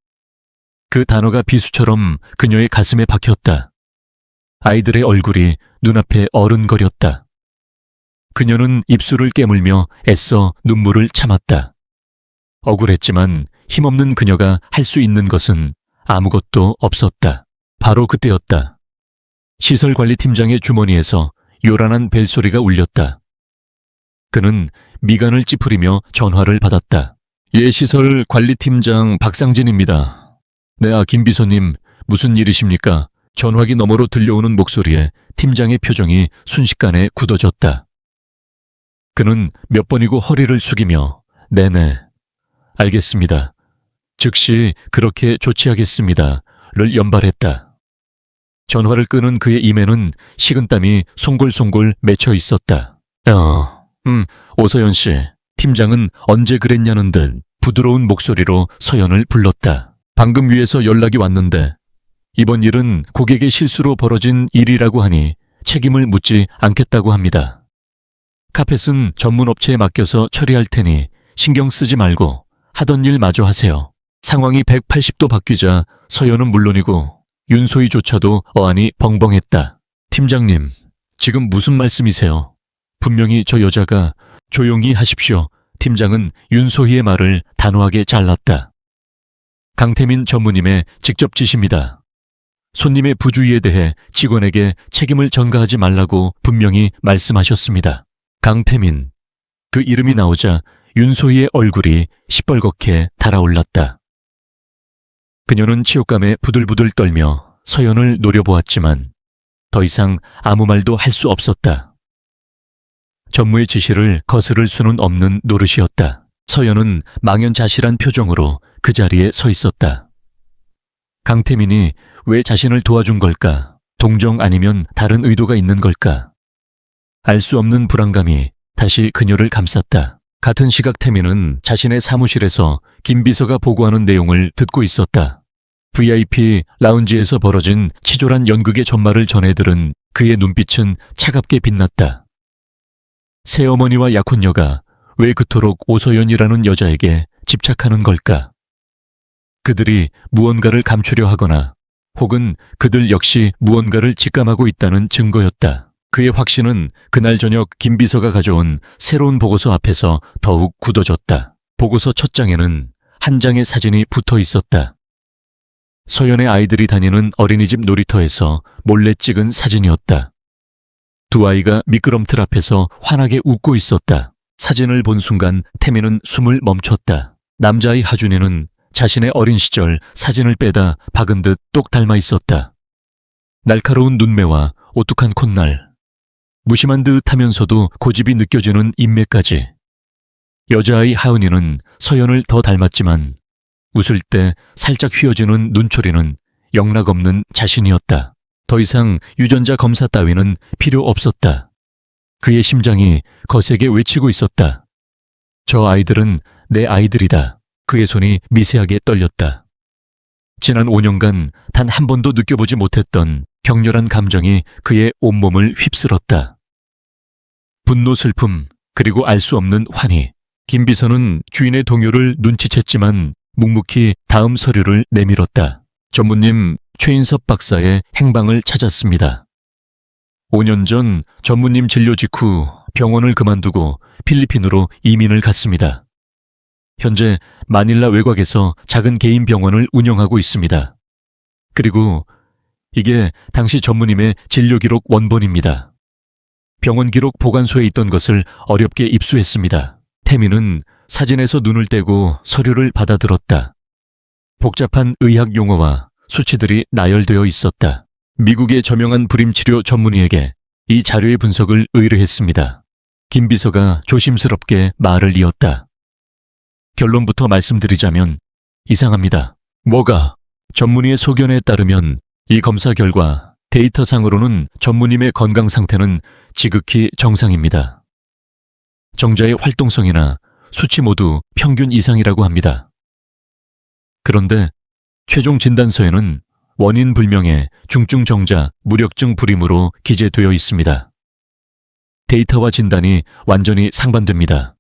그 단어가 비수처럼 그녀의 가슴에 박혔다. 아이들의 얼굴이 눈앞에 어른거렸다. 그녀는 입술을 깨물며 애써 눈물을 참았다. 억울했지만 힘없는 그녀가 할 수 있는 것은 아무것도 없었다. 바로 그때였다. 시설관리팀장의 주머니에서 요란한 벨소리가 울렸다. 그는 미간을 찌푸리며 전화를 받았다. 예, 시설관리팀장 박상진입니다. 네, 김 비서님, 무슨 일이십니까? 전화기 너머로 들려오는 목소리에 팀장의 표정이 순식간에 굳어졌다. 그는 몇 번이고 허리를 숙이며 네네, 알겠습니다. 즉시 그렇게 조치하겠습니다. 를 연발했다. 전화를 끄는 그의 입에는 식은땀이 송골송골 맺혀 있었다. 오서연 씨, 팀장은 언제 그랬냐는 듯 부드러운 목소리로 서연을 불렀다. 방금 위에서 연락이 왔는데 이번 일은 고객의 실수로 벌어진 일이라고 하니 책임을 묻지 않겠다고 합니다. 카펫은 전문 업체에 맡겨서 처리할 테니 신경 쓰지 말고 하던 일 마저 하세요. 상황이 180도 바뀌자 서연은 물론이고 윤소희조차도 어안이 벙벙했다. 팀장님, 지금 무슨 말씀이세요? 분명히 저 여자가... 조용히 하십시오. 팀장은 윤소희의 말을 단호하게 잘랐다. 강태민 전무님의 직접 지시입니다. 손님의 부주의에 대해 직원에게 책임을 전가하지 말라고 분명히 말씀하셨습니다. 강태민. 그 이름이 나오자 윤소희의 얼굴이 시뻘겋게 달아올랐다. 그녀는 치욕감에 부들부들 떨며 서연을 노려보았지만 더 이상 아무 말도 할 수 없었다. 전무의 지시를 거스를 수는 없는 노릇이었다. 서연은 망연자실한 표정으로 그 자리에 서 있었다. 강태민이 왜 자신을 도와준 걸까? 동정 아니면 다른 의도가 있는 걸까? 알 수 없는 불안감이 다시 그녀를 감쌌다. 같은 시각 태민은 자신의 사무실에서 김 비서가 보고하는 내용을 듣고 있었다. VIP 라운지에서 벌어진 치졸한 연극의 전말을 전해 들은 그의 눈빛은 차갑게 빛났다. 새어머니와 약혼녀가 왜 그토록 오서연이라는 여자에게 집착하는 걸까? 그들이 무언가를 감추려 하거나 혹은 그들 역시 무언가를 직감하고 있다는 증거였다. 그의 확신은 그날 저녁 김 비서가 가져온 새로운 보고서 앞에서 더욱 굳어졌다. 보고서 첫 장에는 한 장의 사진이 붙어 있었다. 서연의 아이들이 다니는 어린이집 놀이터에서 몰래 찍은 사진이었다. 두 아이가 미끄럼틀 앞에서 환하게 웃고 있었다. 사진을 본 순간 태민은 숨을 멈췄다. 남자아이 하준이는 자신의 어린 시절 사진을 빼다 박은 듯 똑 닮아 있었다. 날카로운 눈매와 오뚝한 콧날, 무심한 듯 하면서도 고집이 느껴지는 인매까지. 여자아이 하은이는 서연을 더 닮았지만 웃을 때 살짝 휘어지는 눈초리는 영락없는 자신이었다. 더 이상 유전자 검사 따위는 필요 없었다. 그의 심장이 거세게 외치고 있었다. 저 아이들은 내 아이들이다. 그의 손이 미세하게 떨렸다. 지난 5년간 단 한 번도 느껴보지 못했던 격렬한 감정이 그의 온몸을 휩쓸었다. 분노, 슬픔, 그리고 알 수 없는 환희. 김비서는 주인의 동요를 눈치챘지만 묵묵히 다음 서류를 내밀었다. 전무님 최인섭 박사의 행방을 찾았습니다. 5년 전 전무님 진료 직후 병원을 그만두고 필리핀으로 이민을 갔습니다. 현재 마닐라 외곽에서 작은 개인 병원을 운영하고 있습니다. 그리고 이게 당시 전무님의 진료 기록 원본입니다. 병원 기록 보관소에 있던 것을 어렵게 입수했습니다. 태민은 사진에서 눈을 떼고 서류를 받아들었다. 복잡한 의학 용어와 수치들이 나열되어 있었다. 미국의 저명한 불임치료 전문의에게 이 자료의 분석을 의뢰했습니다. 김 비서가 조심스럽게 말을 이었다. 결론부터 말씀드리자면 이상합니다. 뭐가? 전문의의 소견에 따르면 이 검사 결과 데이터상으로는 전무님의 건강 상태는 지극히 정상입니다. 정자의 활동성이나 수치 모두 평균 이상이라고 합니다. 그런데 최종 진단서에는 원인 불명의 중증 정자 무력증 불임으로 기재되어 있습니다. 데이터와 진단이 완전히 상반됩니다.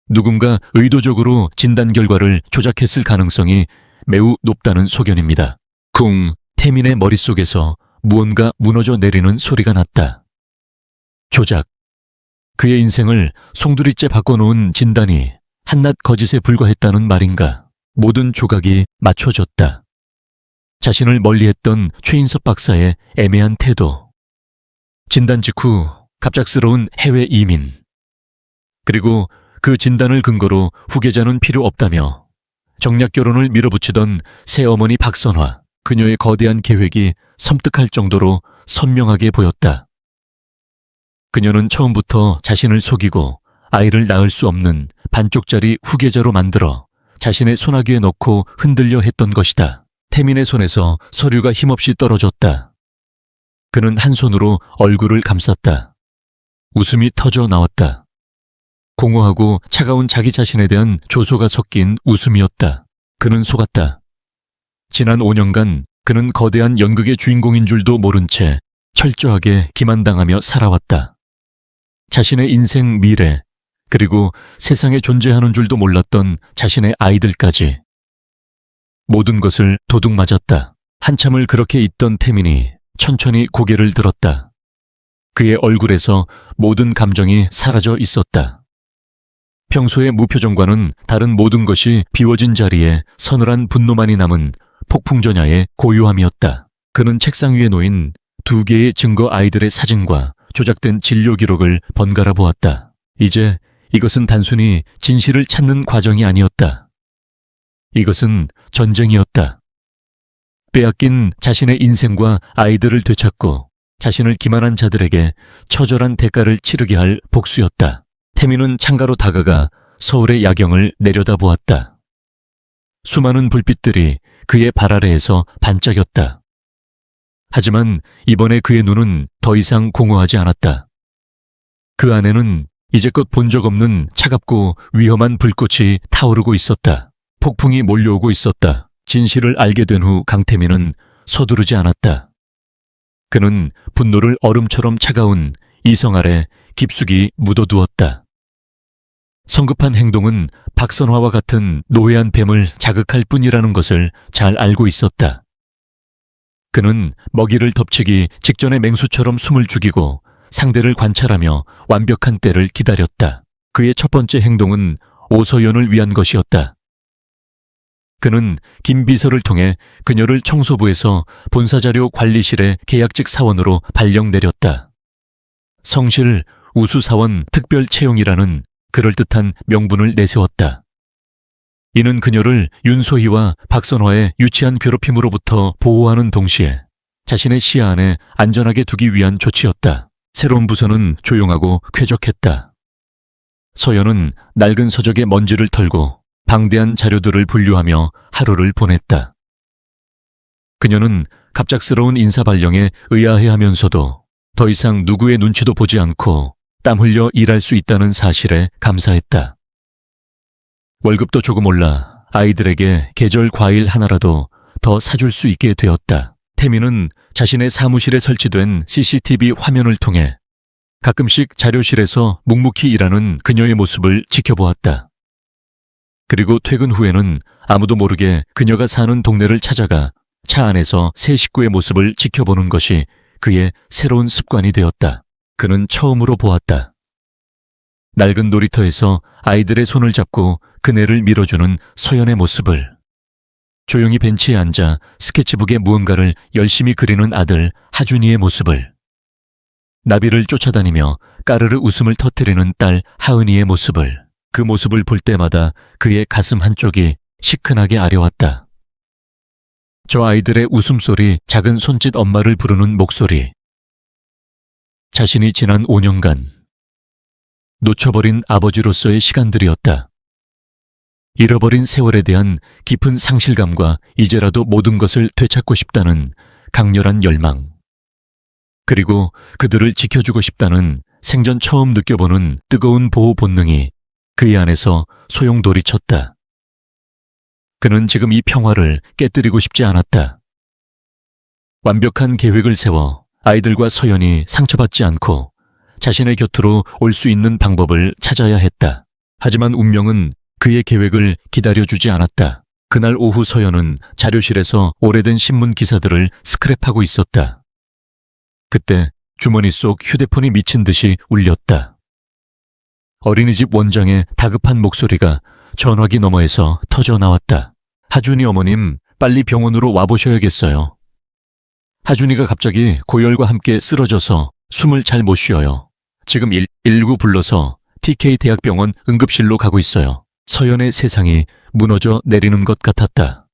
누군가 의도적으로 진단 결과를 조작했을 가능성이 매우 높다는 소견입니다. 쿵, 태민의 머릿속에서 무언가 무너져 내리는 소리가 났다. 조작. 그의 인생을 송두리째 바꿔놓은 진단이 한낱 거짓에 불과했다는 말인가. 모든 조각이 맞춰졌다. 자신을 멀리했던 최인섭 박사의 애매한 태도. 진단 직후 갑작스러운 해외 이민. 그리고 그 진단을 근거로 후계자는 필요 없다며 정략 결혼을 밀어붙이던 새어머니 박선화. 그녀의 거대한 계획이 섬뜩할 정도로 선명하게 보였다. 그녀는 처음부터 자신을 속이고 아이를 낳을 수 없는 반쪽짜리 후계자로 만들어 자신의 소나기에 넣고 흔들려 했던 것이다. 태민의 손에서 서류가 힘없이 떨어졌다. 그는 한 손으로 얼굴을 감쌌다. 웃음이 터져 나왔다. 공허하고 차가운 자기 자신에 대한 조소가 섞인 웃음이었다. 그는 속았다. 지난 5년간 그는 거대한 연극의 주인공인 줄도 모른 채 철저하게 기만당하며 살아왔다. 자신의 인생 미래, 그리고 세상에 존재하는 줄도 몰랐던 자신의 아이들까지. 모든 것을 도둑 맞았다. 한참을 그렇게 있던 태민이 천천히 고개를 들었다. 그의 얼굴에서 모든 감정이 사라져 있었다. 평소의 무표정과는 다른 모든 것이 비워진 자리에 서늘한 분노만이 남은 폭풍전야의 고요함이었다. 그는 책상 위에 놓인 2개의 증거 아이들의 사진과 조작된 진료 기록을 번갈아 보았다. 이제 이것은 단순히 진실을 찾는 과정이 아니었다. 이것은 전쟁이었다. 빼앗긴 자신의 인생과 아이들을 되찾고 자신을 기만한 자들에게 처절한 대가를 치르게 할 복수였다. 태민은 창가로 다가가 서울의 야경을 내려다보았다. 수많은 불빛들이 그의 발 아래에서 반짝였다. 하지만 이번에 그의 눈은 더 이상 공허하지 않았다. 그 안에는 이제껏 본 적 없는 차갑고 위험한 불꽃이 타오르고 있었다. 폭풍이 몰려오고 있었다. 진실을 알게 된 후 강태민은 서두르지 않았다. 그는 분노를 얼음처럼 차가운 이성 아래 깊숙이 묻어두었다. 성급한 행동은 박선화와 같은 노예한 뱀을 자극할 뿐이라는 것을 잘 알고 있었다. 그는 먹이를 덮치기 직전의 맹수처럼 숨을 죽이고 상대를 관찰하며 완벽한 때를 기다렸다. 그의 첫 번째 행동은 오서연을 위한 것이었다. 그는 김 비서를 통해 그녀를 청소부에서 본사자료 관리실의 계약직 사원으로 발령 내렸다. 성실 우수사원 특별 채용이라는 그럴듯한 명분을 내세웠다. 이는 그녀를 윤소희와 박선화의 유치한 괴롭힘으로부터 보호하는 동시에 자신의 시야 안에 안전하게 두기 위한 조치였다. 새로운 부서는 조용하고 쾌적했다. 서연은 낡은 서적의 먼지를 털고 방대한 자료들을 분류하며 하루를 보냈다. 그녀는 갑작스러운 인사발령에 의아해하면서도 더 이상 누구의 눈치도 보지 않고 땀 흘려 일할 수 있다는 사실에 감사했다. 월급도 조금 올라 아이들에게 계절 과일 하나라도 더 사줄 수 있게 되었다. 태미는 자신의 사무실에 설치된 CCTV 화면을 통해 가끔씩 자료실에서 묵묵히 일하는 그녀의 모습을 지켜보았다. 그리고 퇴근 후에는 아무도 모르게 그녀가 사는 동네를 찾아가 차 안에서 새 식구의 모습을 지켜보는 것이 그의 새로운 습관이 되었다. 그는 처음으로 보았다. 낡은 놀이터에서 아이들의 손을 잡고 그네를 밀어주는 서연의 모습을. 조용히 벤치에 앉아 스케치북에 무언가를 열심히 그리는 아들 하준이의 모습을. 나비를 쫓아다니며 까르르 웃음을 터뜨리는 딸 하은이의 모습을. 그 모습을 볼 때마다 그의 가슴 한쪽이 시큰하게 아려왔다. 저 아이들의 웃음소리, 작은 손짓 엄마를 부르는 목소리. 자신이 지난 5년간 놓쳐버린 아버지로서의 시간들이었다. 잃어버린 세월에 대한 깊은 상실감과 이제라도 모든 것을 되찾고 싶다는 강렬한 열망. 그리고 그들을 지켜주고 싶다는 생전 처음 느껴보는 뜨거운 보호 본능이 그의 안에서 소용돌이쳤다. 그는 지금 이 평화를 깨뜨리고 싶지 않았다. 완벽한 계획을 세워 아이들과 서연이 상처받지 않고 자신의 곁으로 올 수 있는 방법을 찾아야 했다. 하지만 운명은 그의 계획을 기다려주지 않았다. 그날 오후 서연은 자료실에서 오래된 신문 기사들을 스크랩하고 있었다. 그때 주머니 속 휴대폰이 미친 듯이 울렸다. 어린이집 원장의 다급한 목소리가 전화기 너머에서 터져 나왔다. 하준이 어머님, 빨리 병원으로 와보셔야겠어요. 하준이가 갑자기 고열과 함께 쓰러져서 숨을 잘 못 쉬어요. 지금 119 불러서 TK 대학병원 응급실로 가고 있어요. 서연의 세상이 무너져 내리는 것 같았다.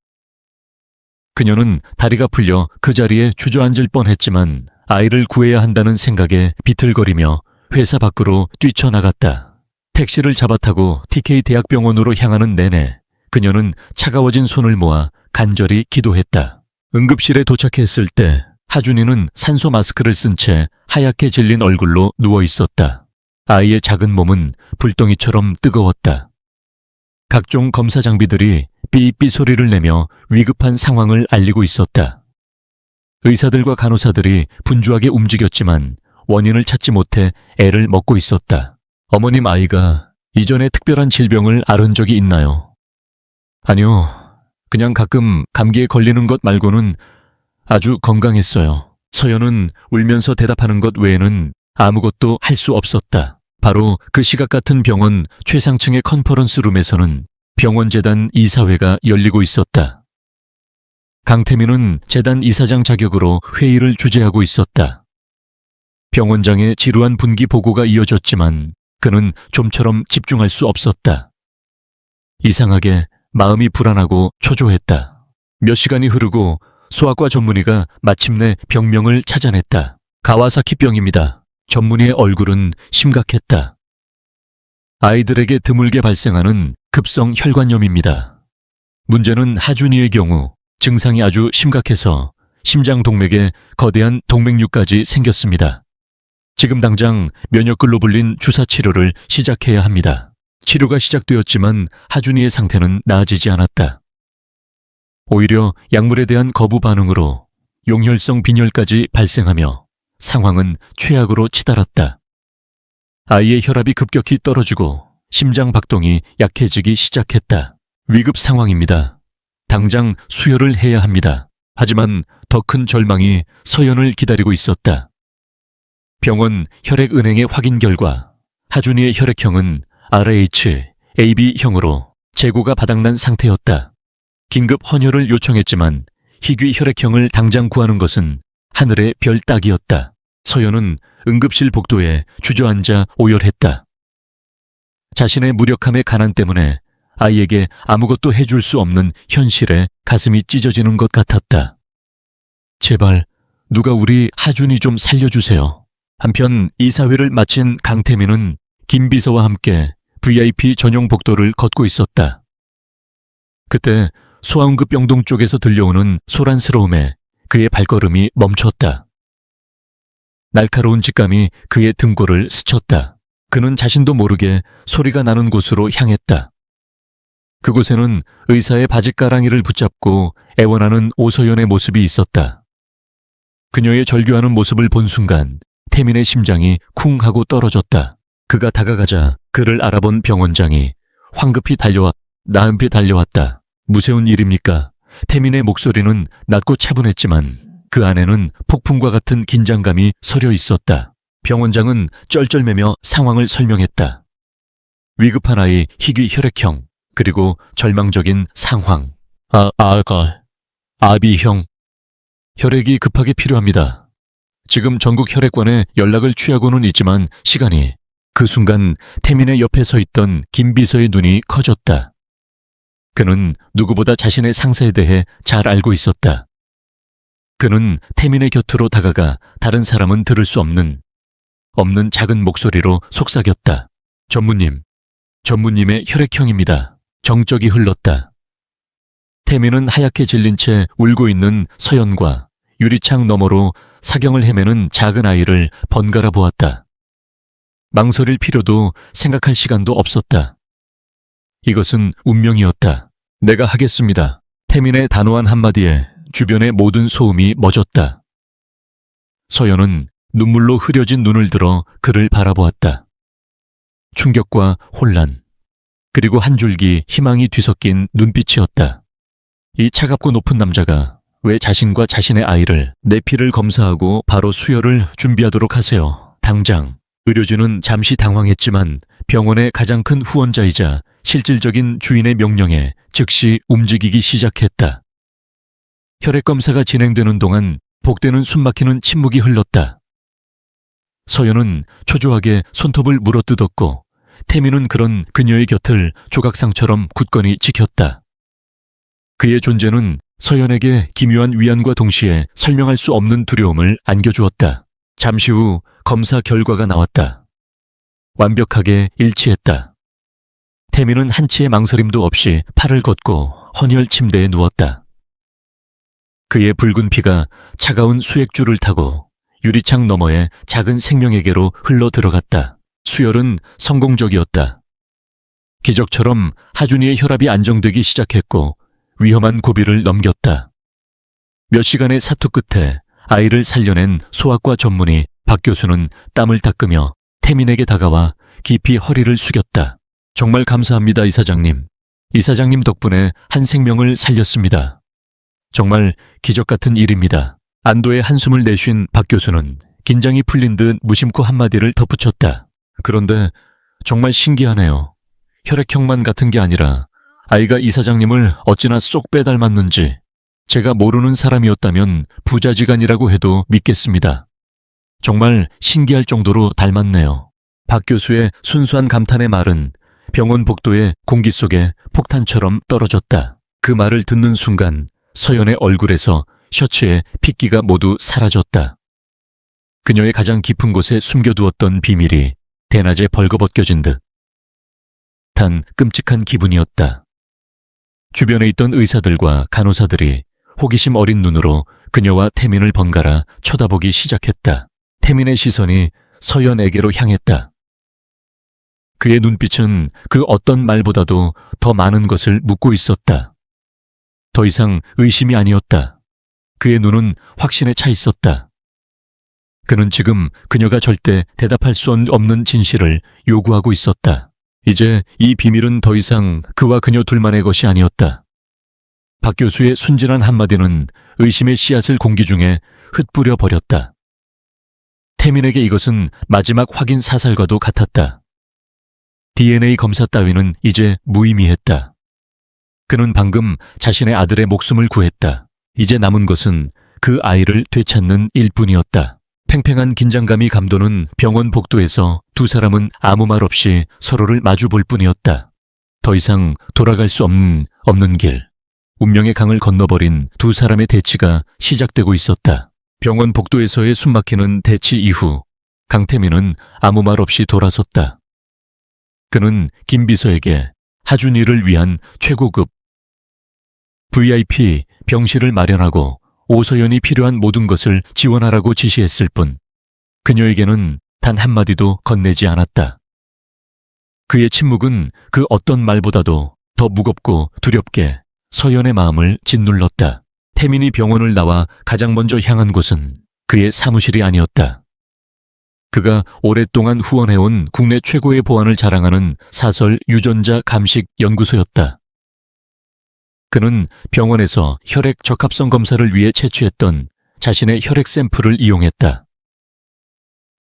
그녀는 다리가 풀려 그 자리에 주저앉을 뻔했지만 아이를 구해야 한다는 생각에 비틀거리며 회사 밖으로 뛰쳐나갔다. 택시를 잡아 타고 TK 대학병원으로 향하는 내내 그녀는 차가워진 손을 모아 간절히 기도했다. 응급실에 도착했을 때 하준이는 산소 마스크를 쓴 채 하얗게 질린 얼굴로 누워 있었다. 아이의 작은 몸은 불덩이처럼 뜨거웠다. 각종 검사 장비들이 삐삐 소리를 내며 위급한 상황을 알리고 있었다. 의사들과 간호사들이 분주하게 움직였지만 원인을 찾지 못해 애를 먹고 있었다. 어머님, 아이가 이전에 특별한 질병을 앓은 적이 있나요? 아니요. 그냥 가끔 감기에 걸리는 것 말고는 아주 건강했어요. 서연은 울면서 대답하는 것 외에는 아무것도 할 수 없었다. 바로 그 시각 같은 병원 최상층의 컨퍼런스 룸에서는 병원재단 이사회가 열리고 있었다. 강태민은 재단 이사장 자격으로 회의를 주재하고 있었다. 병원장의 지루한 분기 보고가 이어졌지만 그는 좀처럼 집중할 수 없었다. 이상하게 마음이 불안하고 초조했다. 몇 시간이 흐르고 소아과 전문의가 마침내 병명을 찾아냈다. 가와사키병입니다. 전문의의 얼굴은 심각했다. 아이들에게 드물게 발생하는 급성 혈관염입니다. 문제는 하준이의 경우 증상이 아주 심각해서 심장 동맥에 거대한 동맥류까지 생겼습니다. 지금 당장 면역글로 불린 주사 치료를 시작해야 합니다. 치료가 시작되었지만 하준이의 상태는 나아지지 않았다. 오히려 약물에 대한 거부 반응으로 용혈성 빈혈까지 발생하며 상황은 최악으로 치달았다. 아이의 혈압이 급격히 떨어지고 심장 박동이 약해지기 시작했다. 위급 상황입니다. 당장 수혈을 해야 합니다. 하지만 더 큰 절망이 서연을 기다리고 있었다. 병원 혈액은행의 확인 결과 하준이의 혈액형은 RH, AB형으로 재고가 바닥난 상태였다. 긴급 헌혈을 요청했지만 희귀 혈액형을 당장 구하는 것은 하늘의 별 따기였다. 서연은 응급실 복도에 주저앉아 오열했다. 자신의 무력함의 가난 때문에 아이에게 아무것도 해줄 수 없는 현실에 가슴이 찢어지는 것 같았다. 제발 누가 우리 하준이 좀 살려주세요. 한편 이사회를 마친 강태민은 김 비서와 함께 VIP 전용 복도를 걷고 있었다. 그때 소아응급 병동 쪽에서 들려오는 소란스러움에 그의 발걸음이 멈췄다. 날카로운 직감이 그의 등골을 스쳤다. 그는 자신도 모르게 소리가 나는 곳으로 향했다. 그곳에는 의사의 바짓가랑이를 붙잡고 애원하는 오서연의 모습이 있었다. 그녀의 절규하는 모습을 본 순간 태민의 심장이 쿵 하고 떨어졌다. 그가 다가가자 그를 알아본 병원장이 황급히 나은피 달려왔다. 무서운 일입니까? 태민의 목소리는 낮고 차분했지만 그 안에는 폭풍과 같은 긴장감이 서려 있었다. 병원장은 쩔쩔매며 상황을 설명했다. 위급한 아이 희귀 혈액형, 그리고 절망적인 상황. 아비형. 혈액이 급하게 필요합니다. 지금 전국 혈액관에 연락을 취하고는 있지만 시간이. 그 순간 태민의 옆에 서 있던 김 비서의 눈이 커졌다. 그는 누구보다 자신의 상사에 대해 잘 알고 있었다. 그는 태민의 곁으로 다가가 다른 사람은 들을 수 없는 작은 목소리로 속삭였다. 전무님의 혈액형입니다. 정적이 흘렀다. 태민은 하얗게 질린 채 울고 있는 서연과 유리창 너머로 사경을 헤매는 작은 아이를 번갈아 보았다. 망설일 필요도 생각할 시간도 없었다. 이것은 운명이었다. 내가 하겠습니다. 태민의 단호한 한마디에 주변의 모든 소음이 멎었다. 서연은 눈물로 흐려진 눈을 들어 그를 바라보았다. 충격과 혼란, 그리고 한 줄기 희망이 뒤섞인 눈빛이었다. 이 차갑고 높은 남자가 왜 자신과 자신의 아이를 내 피를 검사하고 바로 수혈을 준비하도록 하세요. 당장. 의료진은 잠시 당황했지만 병원의 가장 큰 후원자이자 실질적인 주인의 명령에 즉시 움직이기 시작했다. 혈액 검사가 진행되는 동안 복되는 숨막히는 침묵이 흘렀다. 서연은 초조하게 손톱을 물어뜯었고 태민은 그런 그녀의 곁을 조각상처럼 굳건히 지켰다. 그의 존재는 서연에게 기묘한 위안과 동시에 설명할 수 없는 두려움을 안겨주었다. 잠시 후 검사 결과가 나왔다. 완벽하게 일치했다. 태민은 한치의 망설임도 없이 팔을 걷고 헌혈 침대에 누웠다. 그의 붉은 피가 차가운 수액줄을 타고 유리창 너머에 작은 생명에게로 흘러 들어갔다. 수혈은 성공적이었다. 기적처럼 하준이의 혈압이 안정되기 시작했고 위험한 고비를 넘겼다. 몇 시간의 사투 끝에 아이를 살려낸 소아과 전문의 박 교수는 땀을 닦으며 태민에게 다가와 깊이 허리를 숙였다. 정말 감사합니다, 이사장님. 이사장님 덕분에 한 생명을 살렸습니다. 정말 기적 같은 일입니다. 안도의 한숨을 내쉰 박 교수는 긴장이 풀린 듯 무심코 한마디를 덧붙였다. 그런데 정말 신기하네요. 혈액형만 같은 게 아니라 아이가 이사장님을 어찌나 쏙 빼닮았는지. 제가 모르는 사람이었다면 부자지간이라고 해도 믿겠습니다. 정말 신기할 정도로 닮았네요. 박 교수의 순수한 감탄의 말은 병원 복도의 공기 속에 폭탄처럼 떨어졌다. 그 말을 듣는 순간 서연의 얼굴에서 셔츠에 핏기가 모두 사라졌다. 그녀의 가장 깊은 곳에 숨겨두었던 비밀이 대낮에 벌거벗겨진 듯. 단 끔찍한 기분이었다. 주변에 있던 의사들과 간호사들이 호기심 어린 눈으로 그녀와 태민을 번갈아 쳐다보기 시작했다. 태민의 시선이 서연에게로 향했다. 그의 눈빛은 그 어떤 말보다도 더 많은 것을 묻고 있었다. 더 이상 의심이 아니었다. 그의 눈은 확신에 차 있었다. 그는 지금 그녀가 절대 대답할 수 없는 진실을 요구하고 있었다. 이제 이 비밀은 더 이상 그와 그녀 둘만의 것이 아니었다. 박 교수의 순진한 한마디는 의심의 씨앗을 공기 중에 흩뿌려 버렸다. 태민에게 이것은 마지막 확인 사살과도 같았다. DNA 검사 따위는 이제 무의미했다. 그는 방금 자신의 아들의 목숨을 구했다. 이제 남은 것은 그 아이를 되찾는 일뿐이었다. 팽팽한 긴장감이 감도는 병원 복도에서 두 사람은 아무 말 없이 서로를 마주 볼 뿐이었다. 더 이상 돌아갈 수 없는 길. 운명의 강을 건너버린 두 사람의 대치가 시작되고 있었다. 병원 복도에서의 숨막히는 대치 이후 강태민은 아무 말 없이 돌아섰다. 그는 김 비서에게 하준이를 위한 최고급 VIP 병실을 마련하고 오서연이 필요한 모든 것을 지원하라고 지시했을 뿐 그녀에게는 단 한마디도 건네지 않았다. 그의 침묵은 그 어떤 말보다도 더 무겁고 두렵게 서연의 마음을 짓눌렀다. 태민이 병원을 나와 가장 먼저 향한 곳은 그의 사무실이 아니었다. 그가 오랫동안 후원해온 국내 최고의 보안을 자랑하는 사설 유전자 감식 연구소였다. 그는 병원에서 혈액 적합성 검사를 위해 채취했던 자신의 혈액 샘플을 이용했다.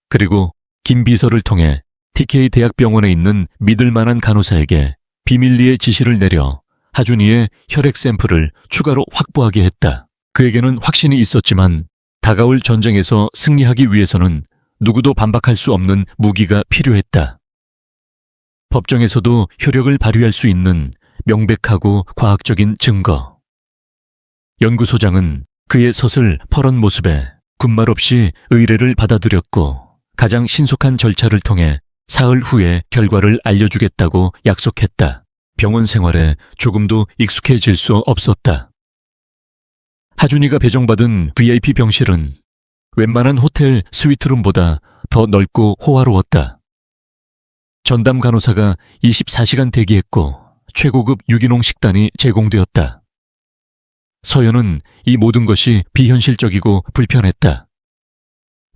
그리고 김 비서를 통해 TK 대학병원에 있는 믿을 만한 간호사에게 비밀리에 지시를 내려 하준이의 혈액 샘플을 추가로 확보하게 했다. 그에게는 확신이 있었지만 다가올 전쟁에서 승리하기 위해서는 누구도 반박할 수 없는 무기가 필요했다. 법정에서도 효력을 발휘할 수 있는 명백하고 과학적인 증거. 연구소장은 그의 서슬 퍼런 모습에 군말 없이 의뢰를 받아들였고 가장 신속한 절차를 통해 사흘 후에 결과를 알려주겠다고 약속했다. 병원 생활에 조금도 익숙해질 수 없었다. 하준이가 배정받은 VIP 병실은 웬만한 호텔 스위트룸보다 더 넓고 호화로웠다. 전담 간호사가 24시간 대기했고 최고급 유기농 식단이 제공되었다. 서연은 이 모든 것이 비현실적이고 불편했다.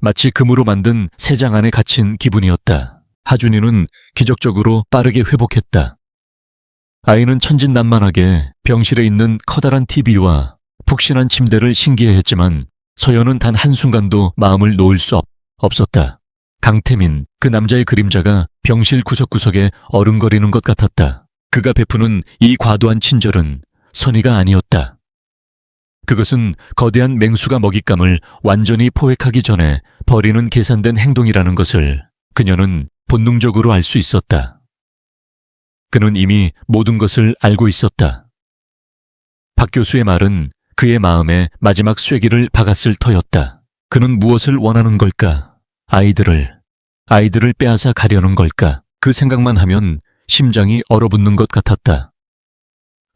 마치 금으로 만든 새 장 안에 갇힌 기분이었다. 하준이는 기적적으로 빠르게 회복했다. 아이는 천진난만하게 병실에 있는 커다란 TV와 푹신한 침대를 신기해했지만 서연은 단 한순간도 마음을 놓을 수 없었다. 강태민, 그 남자의 그림자가 병실 구석구석에 어른거리는 것 같았다. 그가 베푸는 이 과도한 친절은 선의가 아니었다. 그것은 거대한 맹수가 먹잇감을 완전히 포획하기 전에 벌이는 계산된 행동이라는 것을 그녀는 본능적으로 알 수 있었다. 그는 이미 모든 것을 알고 있었다. 박 교수의 말은 그의 마음에 마지막 쐐기를 박았을 터였다. 그는 무엇을 원하는 걸까? 아이들을 빼앗아 가려는 걸까? 그 생각만 하면 심장이 얼어붙는 것 같았다.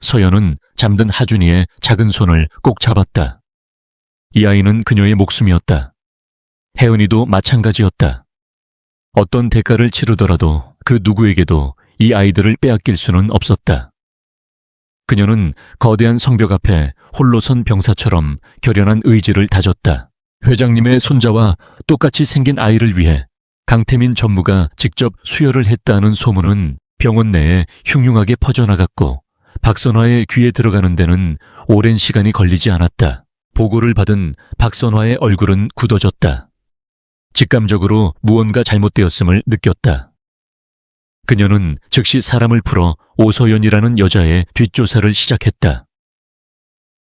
서연은 잠든 하준이의 작은 손을 꼭 잡았다. 이 아이는 그녀의 목숨이었다. 혜은이도 마찬가지였다. 어떤 대가를 치르더라도 그 누구에게도 이 아이들을 빼앗길 수는 없었다. 그녀는 거대한 성벽 앞에 홀로 선 병사처럼 결연한 의지를 다졌다. 회장님의 손자와 똑같이 생긴 아이를 위해 강태민 전무가 직접 수혈을 했다는 소문은 병원 내에 흉흉하게 퍼져나갔고 박선화의 귀에 들어가는 데는 오랜 시간이 걸리지 않았다. 보고를 받은 박선화의 얼굴은 굳어졌다. 직감적으로 무언가 잘못되었음을 느꼈다. 그녀는 즉시 사람을 풀어 오서연이라는 여자의 뒷조사를 시작했다.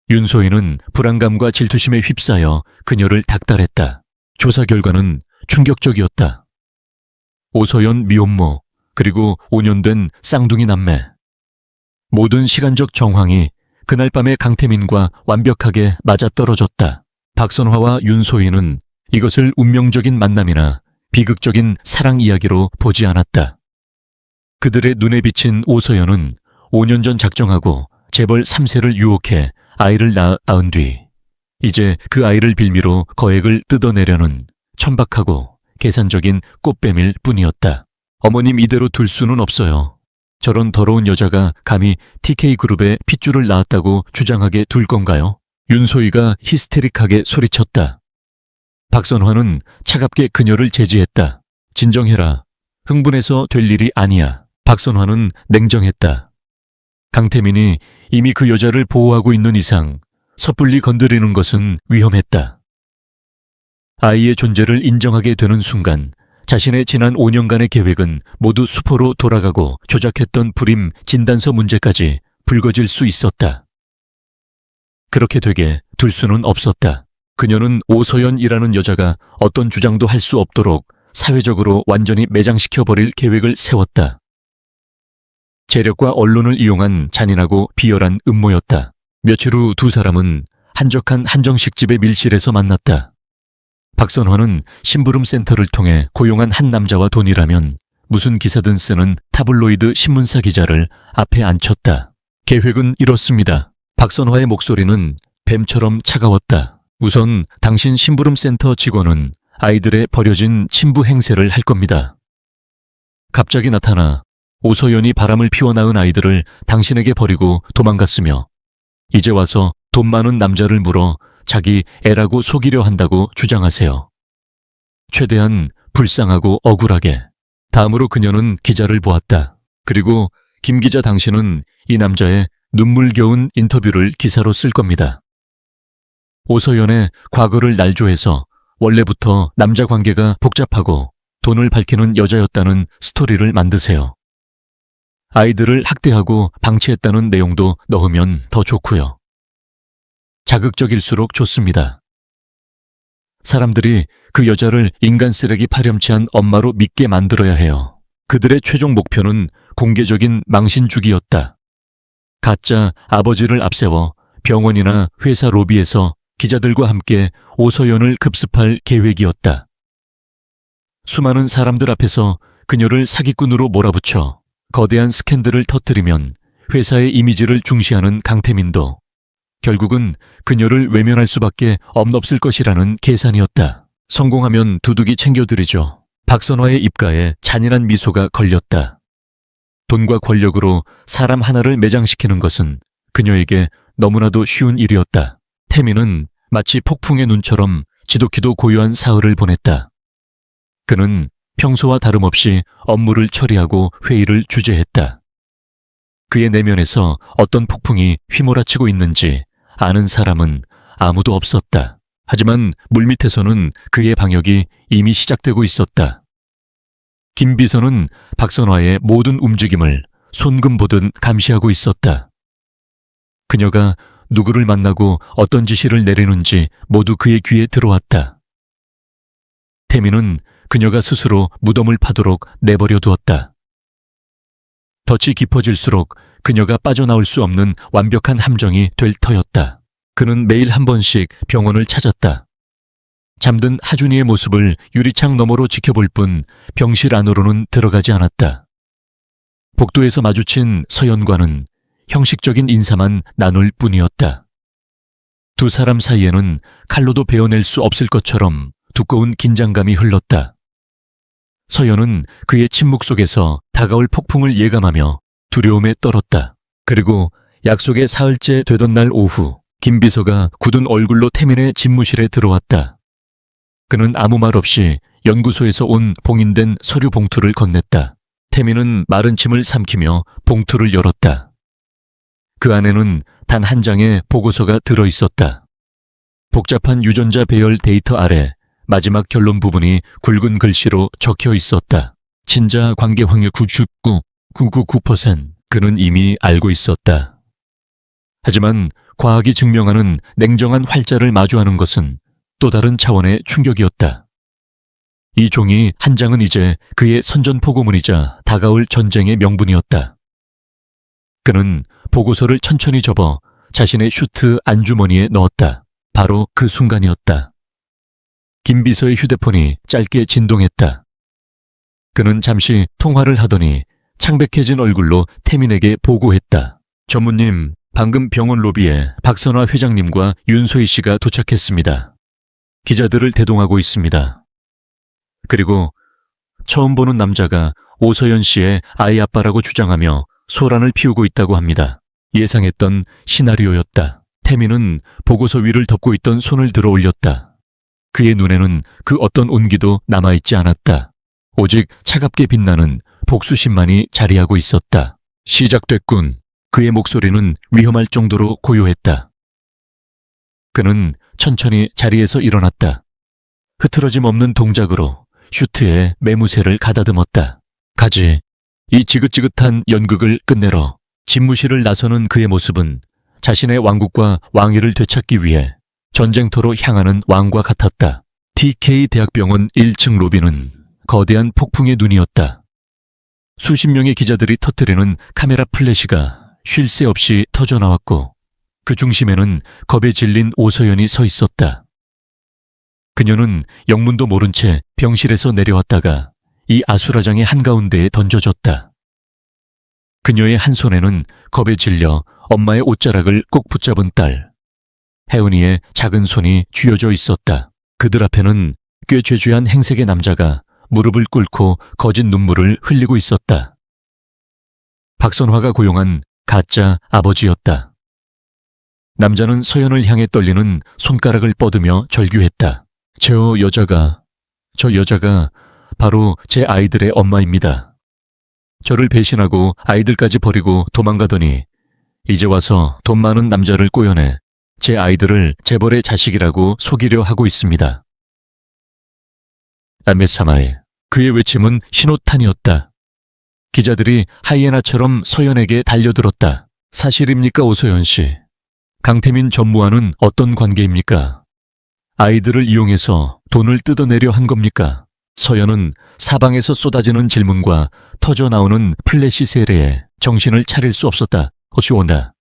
윤소희는 불안감과 질투심에 휩싸여 그녀를 닥달했다. 조사 결과는 충격적이었다. 오서연 미혼모, 그리고 5년 된 쌍둥이 남매. 모든 시간적 정황이 그날 밤의 강태민과 완벽하게 맞아떨어졌다. 박선화와 윤소희는 이것을 운명적인 만남이나 비극적인 사랑 이야기로 보지 않았다. 그들의 눈에 비친 오서연은 5년 전 작정하고 재벌 3세를 유혹해 아이를 낳은 뒤 이제 그 아이를 빌미로 거액을 뜯어내려는 천박하고 계산적인 꽃뱀일 뿐이었다. 어머님 이대로 둘 수는 없어요. 저런 더러운 여자가 감히 TK그룹에 핏줄을 낳았다고 주장하게 둘 건가요? 윤소희가 히스테릭하게 소리쳤다. 박선화는 차갑게 그녀를 제지했다. 진정해라. 흥분해서 될 일이 아니야. 박선화는 냉정했다. 강태민이 이미 그 여자를 보호하고 있는 이상 섣불리 건드리는 것은 위험했다. 아이의 존재를 인정하게 되는 순간 자신의 지난 5년간의 계획은 모두 수포로 돌아가고 조작했던 불임 진단서 문제까지 불거질 수 있었다. 그렇게 되게 둘 수는 없었다. 그녀는 오서연이라는 여자가 어떤 주장도 할 수 없도록 사회적으로 완전히 매장시켜버릴 계획을 세웠다. 재력과 언론을 이용한 잔인하고 비열한 음모였다. 며칠 후 두 사람은 한적한 한정식집의 밀실에서 만났다. 박선화는 심부름 센터를 통해 고용한 한 남자와 돈이라면 무슨 기사든 쓰는 타블로이드 신문사 기자를 앞에 앉혔다. 계획은 이렇습니다. 박선화의 목소리는 뱀처럼 차가웠다. 우선 당신 심부름 센터 직원은 아이들의 버려진 친부 행세를 할 겁니다. 갑자기 나타나 오서연이 바람을 피워나은 아이들을 당신에게 버리고 도망갔으며 이제 와서 돈 많은 남자를 물어 자기 애라고 속이려 한다고 주장하세요. 최대한 불쌍하고 억울하게. 다음으로 그녀는 기자를 보았다. 그리고 김 기자, 당신은 이 남자의 눈물겨운 인터뷰를 기사로 쓸 겁니다. 오서연의 과거를 날조해서 원래부터 남자 관계가 복잡하고 돈을 밝히는 여자였다는 스토리를 만드세요. 아이들을 학대하고 방치했다는 내용도 넣으면 더 좋고요. 자극적일수록 좋습니다. 사람들이 그 여자를 인간 쓰레기 파렴치한 엄마로 믿게 만들어야 해요. 그들의 최종 목표는 공개적인 망신주기였다. 가짜 아버지를 앞세워 병원이나 회사 로비에서 기자들과 함께 오서연을 급습할 계획이었다. 수많은 사람들 앞에서 그녀를 사기꾼으로 몰아붙여 거대한 스캔들을 터뜨리면 회사의 이미지를 중시하는 강태민도 결국은 그녀를 외면할 수밖에 없을 것이라는 계산이었다. 성공하면 두둑이 챙겨드리죠. 박선화의 입가에 잔인한 미소가 걸렸다. 돈과 권력으로 사람 하나를 매장시키는 것은 그녀에게 너무나도 쉬운 일이었다. 태민은 마치 폭풍의 눈처럼 지독히도 고요한 사흘을 보냈다. 그는 평소와 다름없이 업무를 처리하고 회의를 주재했다. 그의 내면에서 어떤 폭풍이 휘몰아치고 있는지 아는 사람은 아무도 없었다. 하지만 물밑에서는 그의 방역이 이미 시작되고 있었다. 김 비서는 박선화의 모든 움직임을 손금 보듯 감시하고 있었다. 그녀가 누구를 만나고 어떤 지시를 내리는지 모두 그의 귀에 들어왔다. 태민은 그녀가 스스로 무덤을 파도록 내버려 두었다. 덫이 깊어질수록 그녀가 빠져나올 수 없는 완벽한 함정이 될 터였다. 그는 매일 한 번씩 병원을 찾았다. 잠든 하준이의 모습을 유리창 너머로 지켜볼 뿐 병실 안으로는 들어가지 않았다. 복도에서 마주친 서연과는 형식적인 인사만 나눌 뿐이었다. 두 사람 사이에는 칼로도 베어낼 수 없을 것처럼 두꺼운 긴장감이 흘렀다. 서연은 그의 침묵 속에서 다가올 폭풍을 예감하며 두려움에 떨었다. 그리고 약속의 사흘째 되던 날 오후, 김 비서가 굳은 얼굴로 태민의 집무실에 들어왔다. 그는 아무 말 없이 연구소에서 온 봉인된 서류 봉투를 건넸다. 태민은 마른 침을 삼키며 봉투를 열었다. 그 안에는 단 한 장의 보고서가 들어있었다. 복잡한 유전자 배열 데이터 아래 마지막 결론 부분이 굵은 글씨로 적혀 있었다. 친자 관계 확률 99.999%. 그는 이미 알고 있었다. 하지만 과학이 증명하는 냉정한 활자를 마주하는 것은 또 다른 차원의 충격이었다. 이 종이 한 장은 이제 그의 선전포고문이자 다가올 전쟁의 명분이었다. 그는 보고서를 천천히 접어 자신의 슈트 안주머니에 넣었다. 바로 그 순간이었다. 김 비서의 휴대폰이 짧게 진동했다. 그는 잠시 통화를 하더니 창백해진 얼굴로 태민에게 보고했다. 전무님, 방금 병원 로비에 박선화 회장님과 윤소희 씨가 도착했습니다. 기자들을 대동하고 있습니다. 그리고 처음 보는 남자가 오서연 씨의 아이 아빠라고 주장하며 소란을 피우고 있다고 합니다. 예상했던 시나리오였다. 태민은 보고서 위를 덮고 있던 손을 들어 올렸다. 그의 눈에는 그 어떤 온기도 남아있지 않았다. 오직 차갑게 빛나는 복수심만이 자리하고 있었다. 시작됐군. 그의 목소리는 위험할 정도로 고요했다. 그는 천천히 자리에서 일어났다. 흐트러짐 없는 동작으로 슈트에 매무새를 가다듬었다. 가지. 이 지긋지긋한 연극을 끝내러. 집무실을 나서는 그의 모습은 자신의 왕국과 왕위를 되찾기 위해 전쟁터로 향하는 왕과 같았다. TK 대학병원 1층 로비는 거대한 폭풍의 눈이었다. 수십 명의 기자들이 터뜨리는 카메라 플래시가 쉴 새 없이 터져나왔고 그 중심에는 겁에 질린 오서연이 서 있었다. 그녀는 영문도 모른 채 병실에서 내려왔다가 이 아수라장의 한가운데에 던져졌다. 그녀의 한 손에는 겁에 질려 엄마의 옷자락을 꼭 붙잡은 딸, 혜은이의 작은 손이 쥐어져 있었다. 그들 앞에는 꽤 죄죄한 행색의 남자가 무릎을 꿇고 거짓 눈물을 흘리고 있었다. 박선화가 고용한 가짜 아버지였다. 남자는 서연을 향해 떨리는 손가락을 뻗으며 절규했다. 저 여자가 바로 제 아이들의 엄마입니다. 저를 배신하고 아이들까지 버리고 도망가더니 이제 와서 돈 많은 남자를 꼬여내 제 아이들을 재벌의 자식이라고 속이려 하고 있습니다. 아메사마에 그의 외침은 신호탄이었다. 기자들이 하이에나처럼 서연에게 달려들었다. 사실입니까, 오서연 씨? 강태민 전무와는 어떤 관계입니까? 아이들을 이용해서 돈을 뜯어내려 한 겁니까? 서연은 사방에서 쏟아지는 질문과 터져나오는 플래시 세례에 정신을 차릴 수 없었다. 어찌오나.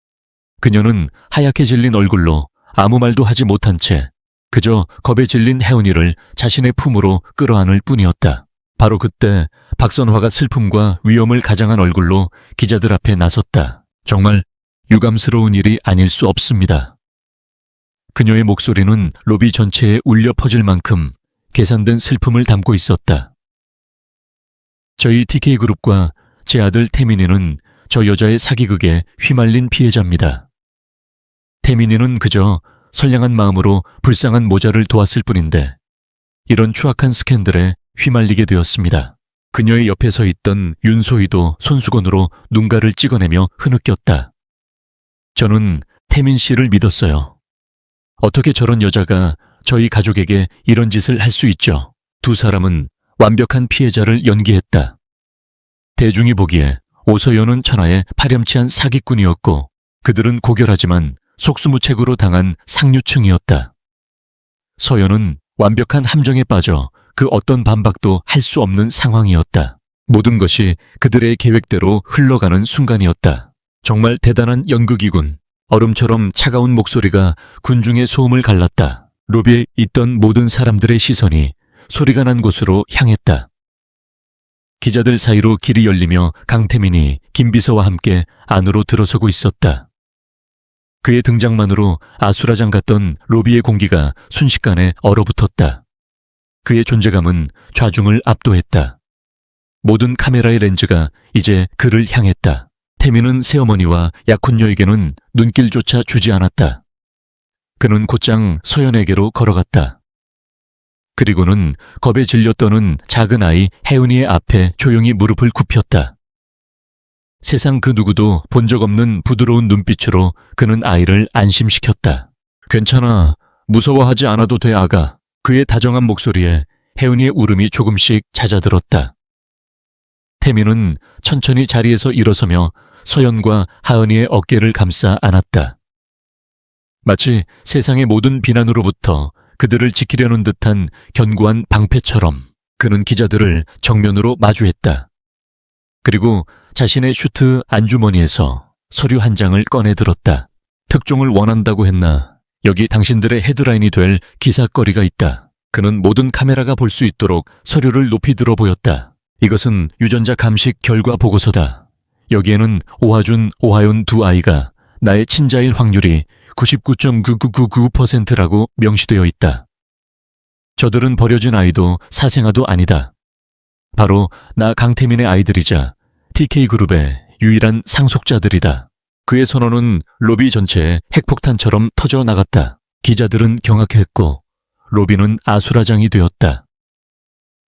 그녀는 하얗게 질린 얼굴로 아무 말도 하지 못한 채 그저 겁에 질린 혜은이를 자신의 품으로 끌어안을 뿐이었다. 바로 그때 박선화가 슬픔과 위험을 가장한 얼굴로 기자들 앞에 나섰다. 정말 유감스러운 일이 아닐 수 없습니다. 그녀의 목소리는 로비 전체에 울려 퍼질 만큼 계산된 슬픔을 담고 있었다. 저희 TK그룹과 제 아들 태민이는 저 여자의 사기극에 휘말린 피해자입니다. 태민이는 그저 선량한 마음으로 불쌍한 모자를 도왔을 뿐인데 이런 추악한 스캔들에 휘말리게 되었습니다. 그녀의 옆에 서 있던 윤소희도 손수건으로 눈가를 찍어내며 흐느꼈다. 저는 태민 씨를 믿었어요. 어떻게 저런 여자가 저희 가족에게 이런 짓을 할 수 있죠? 두 사람은 완벽한 피해자를 연기했다. 대중이 보기에 오서연은 천하의 파렴치한 사기꾼이었고 그들은 고결하지만 속수무책으로 당한 상류층이었다. 서연은 완벽한 함정에 빠져 그 어떤 반박도 할 수 없는 상황이었다. 모든 것이 그들의 계획대로 흘러가는 순간이었다. 정말 대단한 연극이군. 얼음처럼 차가운 목소리가 군중의 소음을 갈랐다. 로비에 있던 모든 사람들의 시선이 소리가 난 곳으로 향했다. 기자들 사이로 길이 열리며 강태민이 김비서와 함께 안으로 들어서고 있었다. 그의 등장만으로 아수라장 같던 로비의 공기가 순식간에 얼어붙었다. 그의 존재감은 좌중을 압도했다. 모든 카메라의 렌즈가 이제 그를 향했다. 태민은 새어머니와 약혼녀에게는 눈길조차 주지 않았다. 그는 곧장 서연에게로 걸어갔다. 그리고는 겁에 질려 떠는 작은 아이 혜은이의 앞에 조용히 무릎을 굽혔다. 세상 그 누구도 본 적 없는 부드러운 눈빛으로 그는 아이를 안심시켰다. 괜찮아. 무서워하지 않아도 돼, 아가. 그의 다정한 목소리에 혜은이의 울음이 조금씩 잦아들었다. 태민은 천천히 자리에서 일어서며 서연과 하은이의 어깨를 감싸 안았다. 마치 세상의 모든 비난으로부터 그들을 지키려는 듯한 견고한 방패처럼 그는 기자들을 정면으로 마주했다. 그리고 자신의 슈트 안주머니에서 서류 한 장을 꺼내 들었다. 특종을 원한다고 했나? 여기 당신들의 헤드라인이 될 기사거리가 있다. 그는 모든 카메라가 볼 수 있도록 서류를 높이 들어 보였다. 이것은 유전자 감식 결과 보고서다. 여기에는 오하준, 오하윤 두 아이가 나의 친자일 확률이 99.9999%라고 명시되어 있다. 저들은 버려진 아이도 사생아도 아니다. 바로 나 강태민의 아이들이자 TK그룹의 유일한 상속자들이다. 그의 선언은 로비 전체에 핵폭탄처럼 터져나갔다. 기자들은 경악했고 로비는 아수라장이 되었다.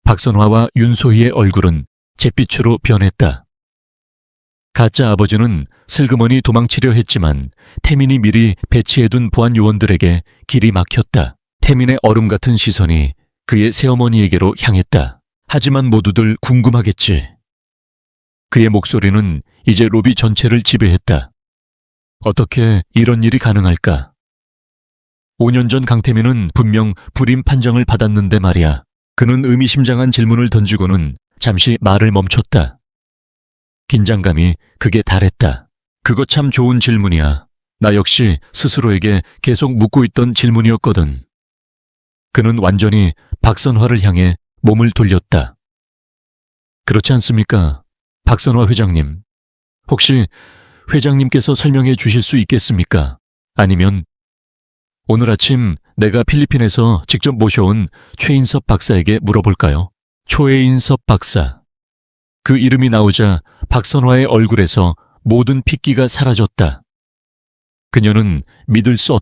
박선화와 윤소희의 얼굴은 잿빛으로 변했다. 가짜 아버지는 슬그머니 도망치려 했지만 태민이 미리 배치해둔 보안 요원들에게 길이 막혔다. 태민의 얼음 같은 시선이 그의 새어머니에게로 향했다. 하지만 모두들 궁금하겠지. 그의 목소리는 이제 로비 전체를 지배했다. 어떻게 이런 일이 가능할까? 5년 전 강태민은 분명 불임 판정을 받았는데 말이야. 그는 의미심장한 질문을 던지고는 잠시 말을 멈췄다. 긴장감이 극에 달했다. 그거 참 좋은 질문이야. 나 역시 스스로에게 계속 묻고 있던 질문이었거든. 그는 완전히 박선화를 향해 몸을 돌렸다. 그렇지 않습니까? 박선화 회장님. 혹시 회장님께서 설명해 주실 수 있겠습니까? 아니면 오늘 아침 내가 필리핀에서 직접 모셔온 최인섭 박사에게 물어볼까요? 최인섭 박사. 그 이름이 나오자 박선화의 얼굴에서 모든 핏기가 사라졌다. 그녀는 믿을 수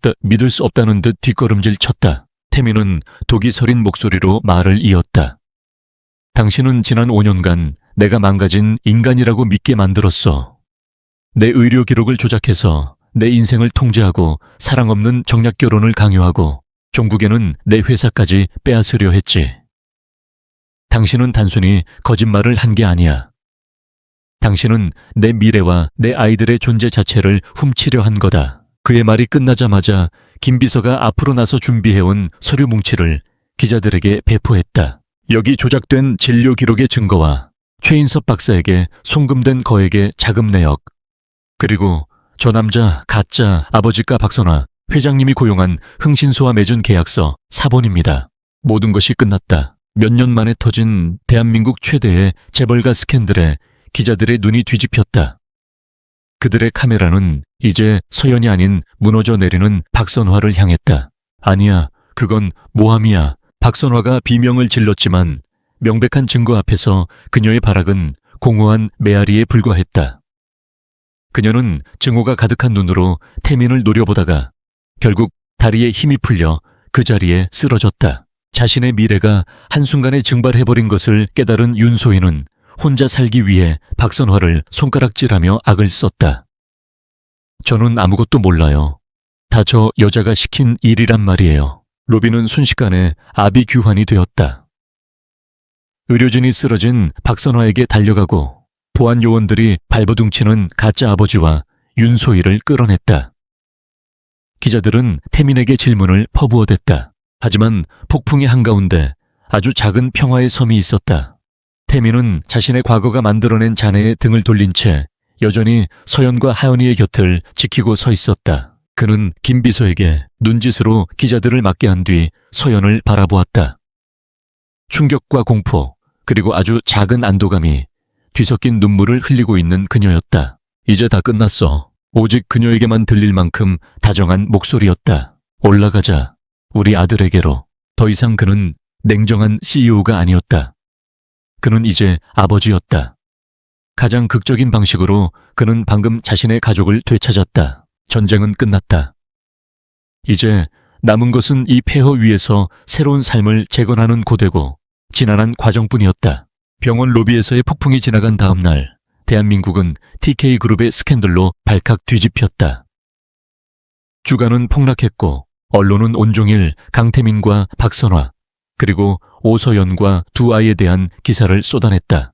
없다는 듯 뒷걸음질 쳤다. 태민은 독이 서린 목소리로 말을 이었다. 당신은 지난 5년간 내가 망가진 인간이라고 믿게 만들었어. 내 의료 기록을 조작해서 내 인생을 통제하고 사랑 없는 정략 결혼을 강요하고 종국에는 내 회사까지 빼앗으려 했지. 당신은 단순히 거짓말을 한 게 아니야. 당신은 내 미래와 내 아이들의 존재 자체를 훔치려 한 거다. 그의 말이 끝나자마자 김 비서가 앞으로 나서 준비해온 서류 뭉치를 기자들에게 배포했다. 여기 조작된 진료 기록의 증거와 최인섭 박사에게 송금된 거액의 자금 내역, 그리고 저 남자 가짜 아버지가 박선화 회장님이 고용한 흥신소와 맺은 계약서 사본입니다. 모든 것이 끝났다. 몇 년 만에 터진 대한민국 최대의 재벌가 스캔들에 기자들의 눈이 뒤집혔다. 그들의 카메라는 이제 서연이 아닌 무너져 내리는 박선화를 향했다. 아니야, 그건 모함이야. 박선화가 비명을 질렀지만 명백한 증거 앞에서 그녀의 발악은 공허한 메아리에 불과했다. 그녀는 증오가 가득한 눈으로 태민을 노려보다가 결국 다리에 힘이 풀려 그 자리에 쓰러졌다. 자신의 미래가 한순간에 증발해버린 것을 깨달은 윤소희는 혼자 살기 위해 박선화를 손가락질하며 악을 썼다. 저는 아무것도 몰라요. 다 저 여자가 시킨 일이란 말이에요. 로비는 순식간에 아비규환이 되었다. 의료진이 쓰러진 박선화에게 달려가고 보안 요원들이 발버둥치는 가짜 아버지와 윤소희를 끌어냈다. 기자들은 태민에게 질문을 퍼부어댔다. 하지만 폭풍의 한가운데 아주 작은 평화의 섬이 있었다. 태민은 자신의 과거가 만들어낸 잔해에 등을 돌린 채 여전히 서연과 하연이의 곁을 지키고 서 있었다. 그는 김 비서에게 눈짓으로 기자들을 맞게 한 뒤 서연을 바라보았다. 충격과 공포, 그리고 아주 작은 안도감이 뒤섞인 눈물을 흘리고 있는 그녀였다. 이제 다 끝났어. 오직 그녀에게만 들릴 만큼 다정한 목소리였다. 올라가자. 우리 아들에게로. 더 이상 그는 냉정한 CEO가 아니었다. 그는 이제 아버지였다. 가장 극적인 방식으로 그는 방금 자신의 가족을 되찾았다. 전쟁은 끝났다. 이제 남은 것은 이 폐허 위에서 새로운 삶을 재건하는 고되고 지난한 과정뿐이었다. 병원 로비에서의 폭풍이 지나간 다음 날, 대한민국은 TK그룹의 스캔들로 발칵 뒤집혔다. 주가는 폭락했고 언론은 온종일 강태민과 박선화, 그리고 오서연과 두 아이에 대한 기사를 쏟아냈다.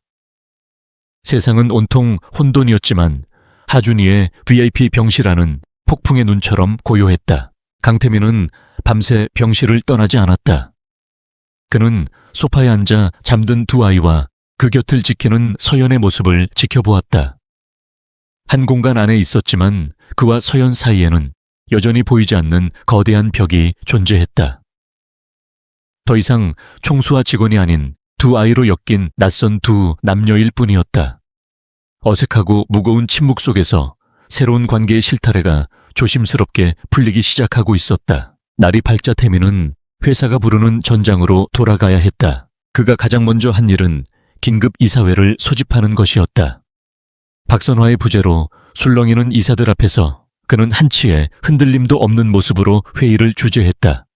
세상은 온통 혼돈이었지만 하준이의 VIP 병실안은 폭풍의 눈처럼 고요했다. 강태민은 밤새 병실을 떠나지 않았다. 그는 소파에 앉아 잠든 두 아이와 그 곁을 지키는 서연의 모습을 지켜보았다. 한 공간 안에 있었지만 그와 서연 사이에는 여전히 보이지 않는 거대한 벽이 존재했다. 더 이상 총수와 직원이 아닌 두 아이로 엮인 낯선 두 남녀일 뿐이었다. 어색하고 무거운 침묵 속에서 새로운 관계의 실타래가 조심스럽게 풀리기 시작하고 있었다. 날이 밝자 태민은 회사가 부르는 전장으로 돌아가야 했다. 그가 가장 먼저 한 일은 긴급 이사회를 소집하는 것이었다. 박선화의 부재로 술렁이는 이사들 앞에서 그는 한치의 흔들림도 없는 모습으로 회의를 주재했다.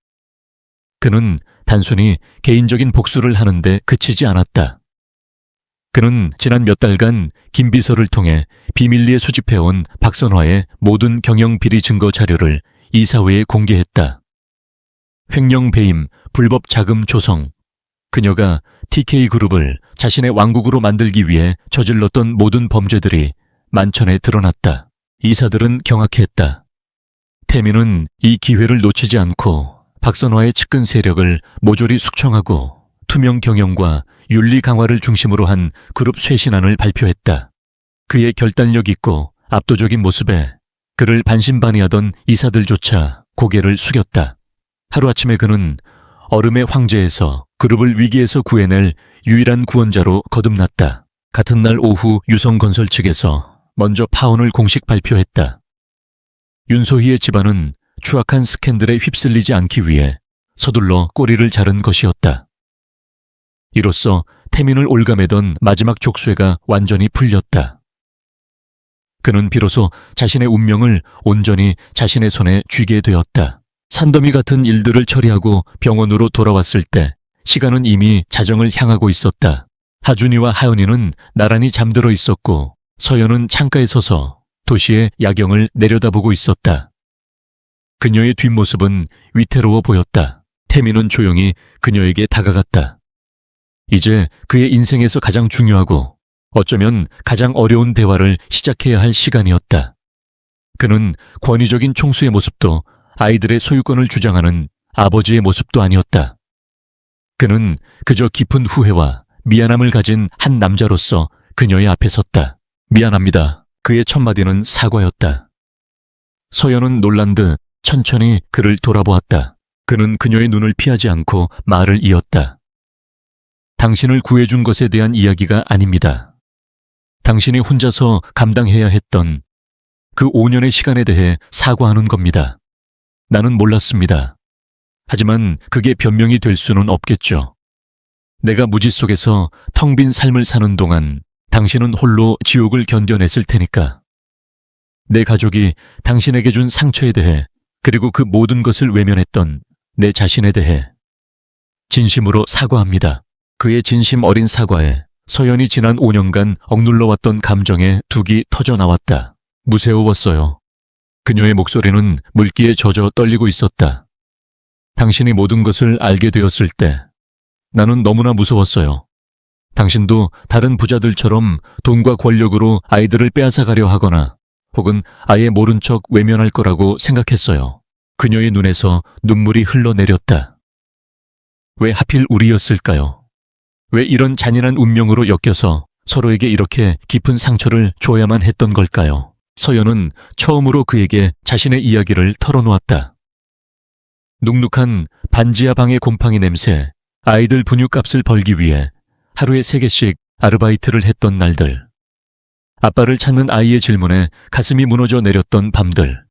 그는 단순히 개인적인 복수를 하는데 그치지 않았다. 그는 지난 몇 달간 김 비서를 통해 비밀리에 수집해온 박선화의 모든 경영 비리 증거 자료를 이사회에 공개했다. 횡령 배임, 불법 자금 조성, 그녀가 TK그룹을 자신의 왕국으로 만들기 위해 저질렀던 모든 범죄들이 만천에 드러났다. 이사들은 경악했다. 태민은 이 기회를 놓치지 않고 박선화의 측근 세력을 모조리 숙청하고 투명 경영과 윤리 강화를 중심으로 한 그룹 쇄신안을 발표했다. 그의 결단력 있고 압도적인 모습에 그를 반신반의하던 이사들조차 고개를 숙였다. 하루아침에 그는 얼음의 황제에서 그룹을 위기에서 구해낼 유일한 구원자로 거듭났다. 같은 날 오후 유성건설 측에서 먼저 파혼을 공식 발표했다. 윤소희의 집안은 추악한 스캔들에 휩쓸리지 않기 위해 서둘러 꼬리를 자른 것이었다. 이로써 태민을 올가매던 마지막 족쇄가 완전히 풀렸다. 그는 비로소 자신의 운명을 온전히 자신의 손에 쥐게 되었다. 산더미 같은 일들을 처리하고 병원으로 돌아왔을 때 시간은 이미 자정을 향하고 있었다. 하준이와 하은이는 나란히 잠들어 있었고 서연은 창가에 서서 도시의 야경을 내려다보고 있었다. 그녀의 뒷모습은 위태로워 보였다. 태민은 조용히 그녀에게 다가갔다. 이제 그의 인생에서 가장 중요하고 어쩌면 가장 어려운 대화를 시작해야 할 시간이었다. 그는 권위적인 총수의 모습도 아이들의 소유권을 주장하는 아버지의 모습도 아니었다. 그는 그저 깊은 후회와 미안함을 가진 한 남자로서 그녀의 앞에 섰다. 미안합니다. 그의 첫 마디는 사과였다. 서연은 놀란 듯 천천히 그를 돌아보았다. 그는 그녀의 눈을 피하지 않고 말을 이었다. 당신을 구해준 것에 대한 이야기가 아닙니다. 당신이 혼자서 감당해야 했던 그 5년의 시간에 대해 사과하는 겁니다. 나는 몰랐습니다. 하지만 그게 변명이 될 수는 없겠죠. 내가 무지 속에서 텅 빈 삶을 사는 동안 당신은 홀로 지옥을 견뎌냈을 테니까. 내 가족이 당신에게 준 상처에 대해 그리고 그 모든 것을 외면했던 내 자신에 대해 진심으로 사과합니다. 그의 진심 어린 사과에 서연이 지난 5년간 억눌러왔던 감정의 둑이 터져 나왔다. 무서웠어요. 그녀의 목소리는 물기에 젖어 떨리고 있었다. 당신이 모든 것을 알게 되었을 때 나는 너무나 무서웠어요. 당신도 다른 부자들처럼 돈과 권력으로 아이들을 빼앗아가려 하거나 혹은 아예 모른 척 외면할 거라고 생각했어요. 그녀의 눈에서 눈물이 흘러내렸다. 왜 하필 우리였을까요? 왜 이런 잔인한 운명으로 엮여서 서로에게 이렇게 깊은 상처를 줘야만 했던 걸까요? 서연은 처음으로 그에게 자신의 이야기를 털어놓았다. 눅눅한 반지하 방의 곰팡이 냄새, 아이들 분유값을 벌기 위해 하루에 3개씩 아르바이트를 했던 날들, 아빠를 찾는 아이의 질문에 가슴이 무너져 내렸던 밤들,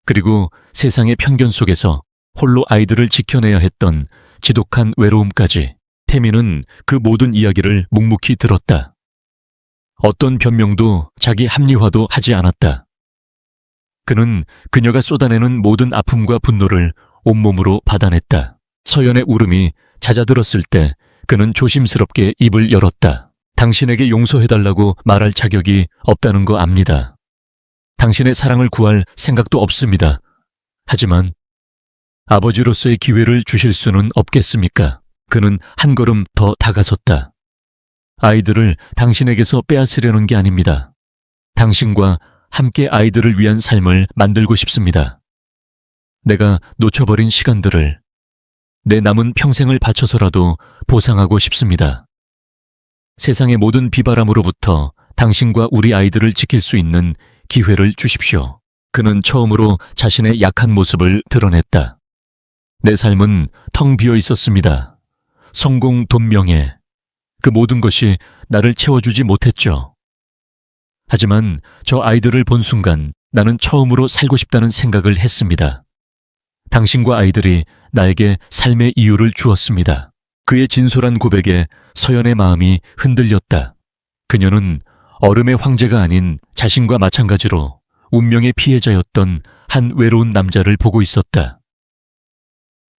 그리고 세상의 편견 속에서 홀로 아이들을 지켜내야 했던 지독한 외로움까지. 태민은 그 모든 이야기를 묵묵히 들었다. 어떤 변명도 자기 합리화도 하지 않았다. 그는 그녀가 쏟아내는 모든 아픔과 분노를 온몸으로 받아냈다. 서연의 울음이 잦아들었을 때 그는 조심스럽게 입을 열었다. 당신에게 용서해달라고 말할 자격이 없다는 거 압니다. 당신의 사랑을 구할 생각도 없습니다. 하지만 아버지로서의 기회를 주실 수는 없겠습니까? 그는 한 걸음 더 다가섰다. 아이들을 당신에게서 빼앗으려는 게 아닙니다. 당신과 함께 아이들을 위한 삶을 만들고 싶습니다. 내가 놓쳐버린 시간들을 내 남은 평생을 바쳐서라도 보상하고 싶습니다. 세상의 모든 비바람으로부터 당신과 우리 아이들을 지킬 수 있는 기회를 주십시오. 그는 처음으로 자신의 약한 모습을 드러냈다. 내 삶은 텅 비어 있었습니다. 성공, 돈, 명예, 그 모든 것이 나를 채워주지 못했죠. 하지만 저 아이들을 본 순간 나는 처음으로 살고 싶다는 생각을 했습니다. 당신과 아이들이 나에게 삶의 이유를 주었습니다. 그의 진솔한 고백에 서연의 마음이 흔들렸다. 그녀는 얼음의 황제가 아닌 자신과 마찬가지로 운명의 피해자였던 한 외로운 남자를 보고 있었다.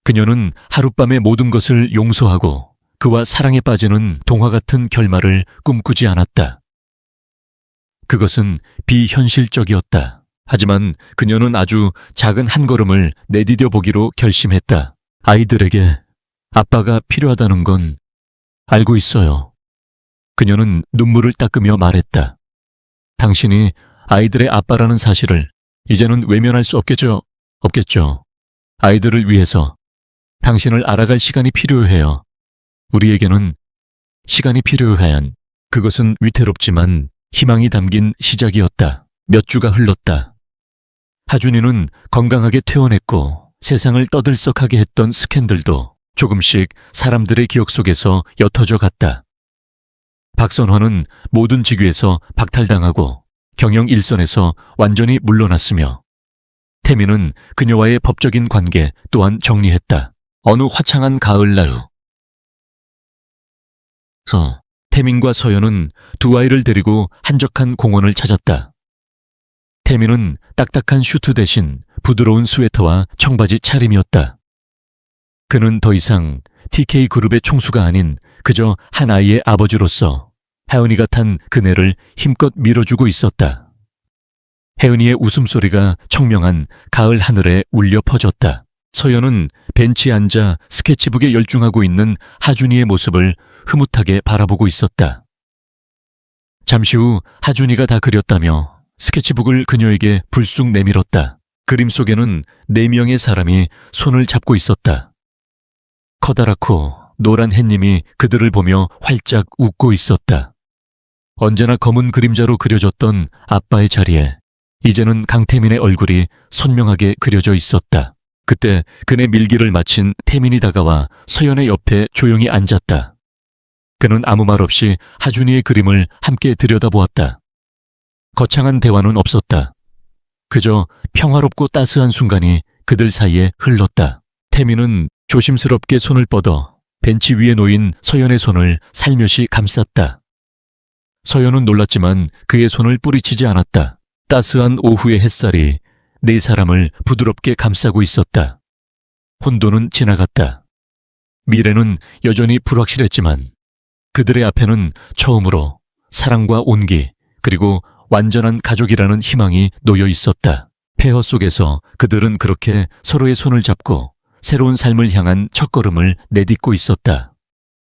그녀는 하룻밤에 모든 것을 용서하고 그와 사랑에 빠지는 동화 같은 결말을 꿈꾸지 않았다. 그것은 비현실적이었다. 하지만 그녀는 아주 작은 한 걸음을 내디뎌 보기로 결심했다. 아이들에게 아빠가 필요하다는 건 알고 있어요. 그녀는 눈물을 닦으며 말했다. 당신이 아이들의 아빠라는 사실을 이제는 외면할 수 없겠죠. 아이들을 위해서 당신을 알아갈 시간이 필요해요. 우리에게는 시간이 필요해야 그것은 위태롭지만 희망이 담긴 시작이었다. 몇 주가 흘렀다. 하준이는 건강하게 퇴원했고 세상을 떠들썩하게 했던 스캔들도 조금씩 사람들의 기억 속에서 옅어져 갔다. 박선화는 모든 직위에서 박탈당하고 경영 일선에서 완전히 물러났으며 태민은 그녀와의 법적인 관계 또한 정리했다. 어느 화창한 가을날 태민과 서연은 두 아이를 데리고 한적한 공원을 찾았다. 태민은 딱딱한 슈트 대신 부드러운 스웨터와 청바지 차림이었다. 그는 더 이상 TK그룹의 총수가 아닌 그저 한 아이의 아버지로서 혜은이가 탄 그네를 힘껏 밀어주고 있었다. 혜은이의 웃음소리가 청명한 가을 하늘에 울려 퍼졌다. 서연은 벤치에 앉아 스케치북에 열중하고 있는 하준이의 모습을 흐뭇하게 바라보고 있었다. 잠시 후 하준이가 다 그렸다며 스케치북을 그녀에게 불쑥 내밀었다. 그림 속에는 4명의 사람이 손을 잡고 있었다. 커다랗고 노란 햇님이 그들을 보며 활짝 웃고 있었다. 언제나 검은 그림자로 그려졌던 아빠의 자리에 이제는 강태민의 얼굴이 선명하게 그려져 있었다. 그때 그네 밀기를 마친 태민이 다가와 서연의 옆에 조용히 앉았다. 그는 아무 말 없이 하준이의 그림을 함께 들여다보았다. 거창한 대화는 없었다. 그저 평화롭고 따스한 순간이 그들 사이에 흘렀다. 태민은 조심스럽게 손을 뻗어 벤치 위에 놓인 서연의 손을 살며시 감쌌다. 서연은 놀랐지만 그의 손을 뿌리치지 않았다. 따스한 오후의 햇살이 네 사람을 부드럽게 감싸고 있었다. 혼돈은 지나갔다. 미래는 여전히 불확실했지만 그들의 앞에는 처음으로 사랑과 온기 그리고 완전한 가족이라는 희망이 놓여 있었다. 폐허 속에서 그들은 그렇게 서로의 손을 잡고 새로운 삶을 향한 첫걸음을 내딛고 있었다.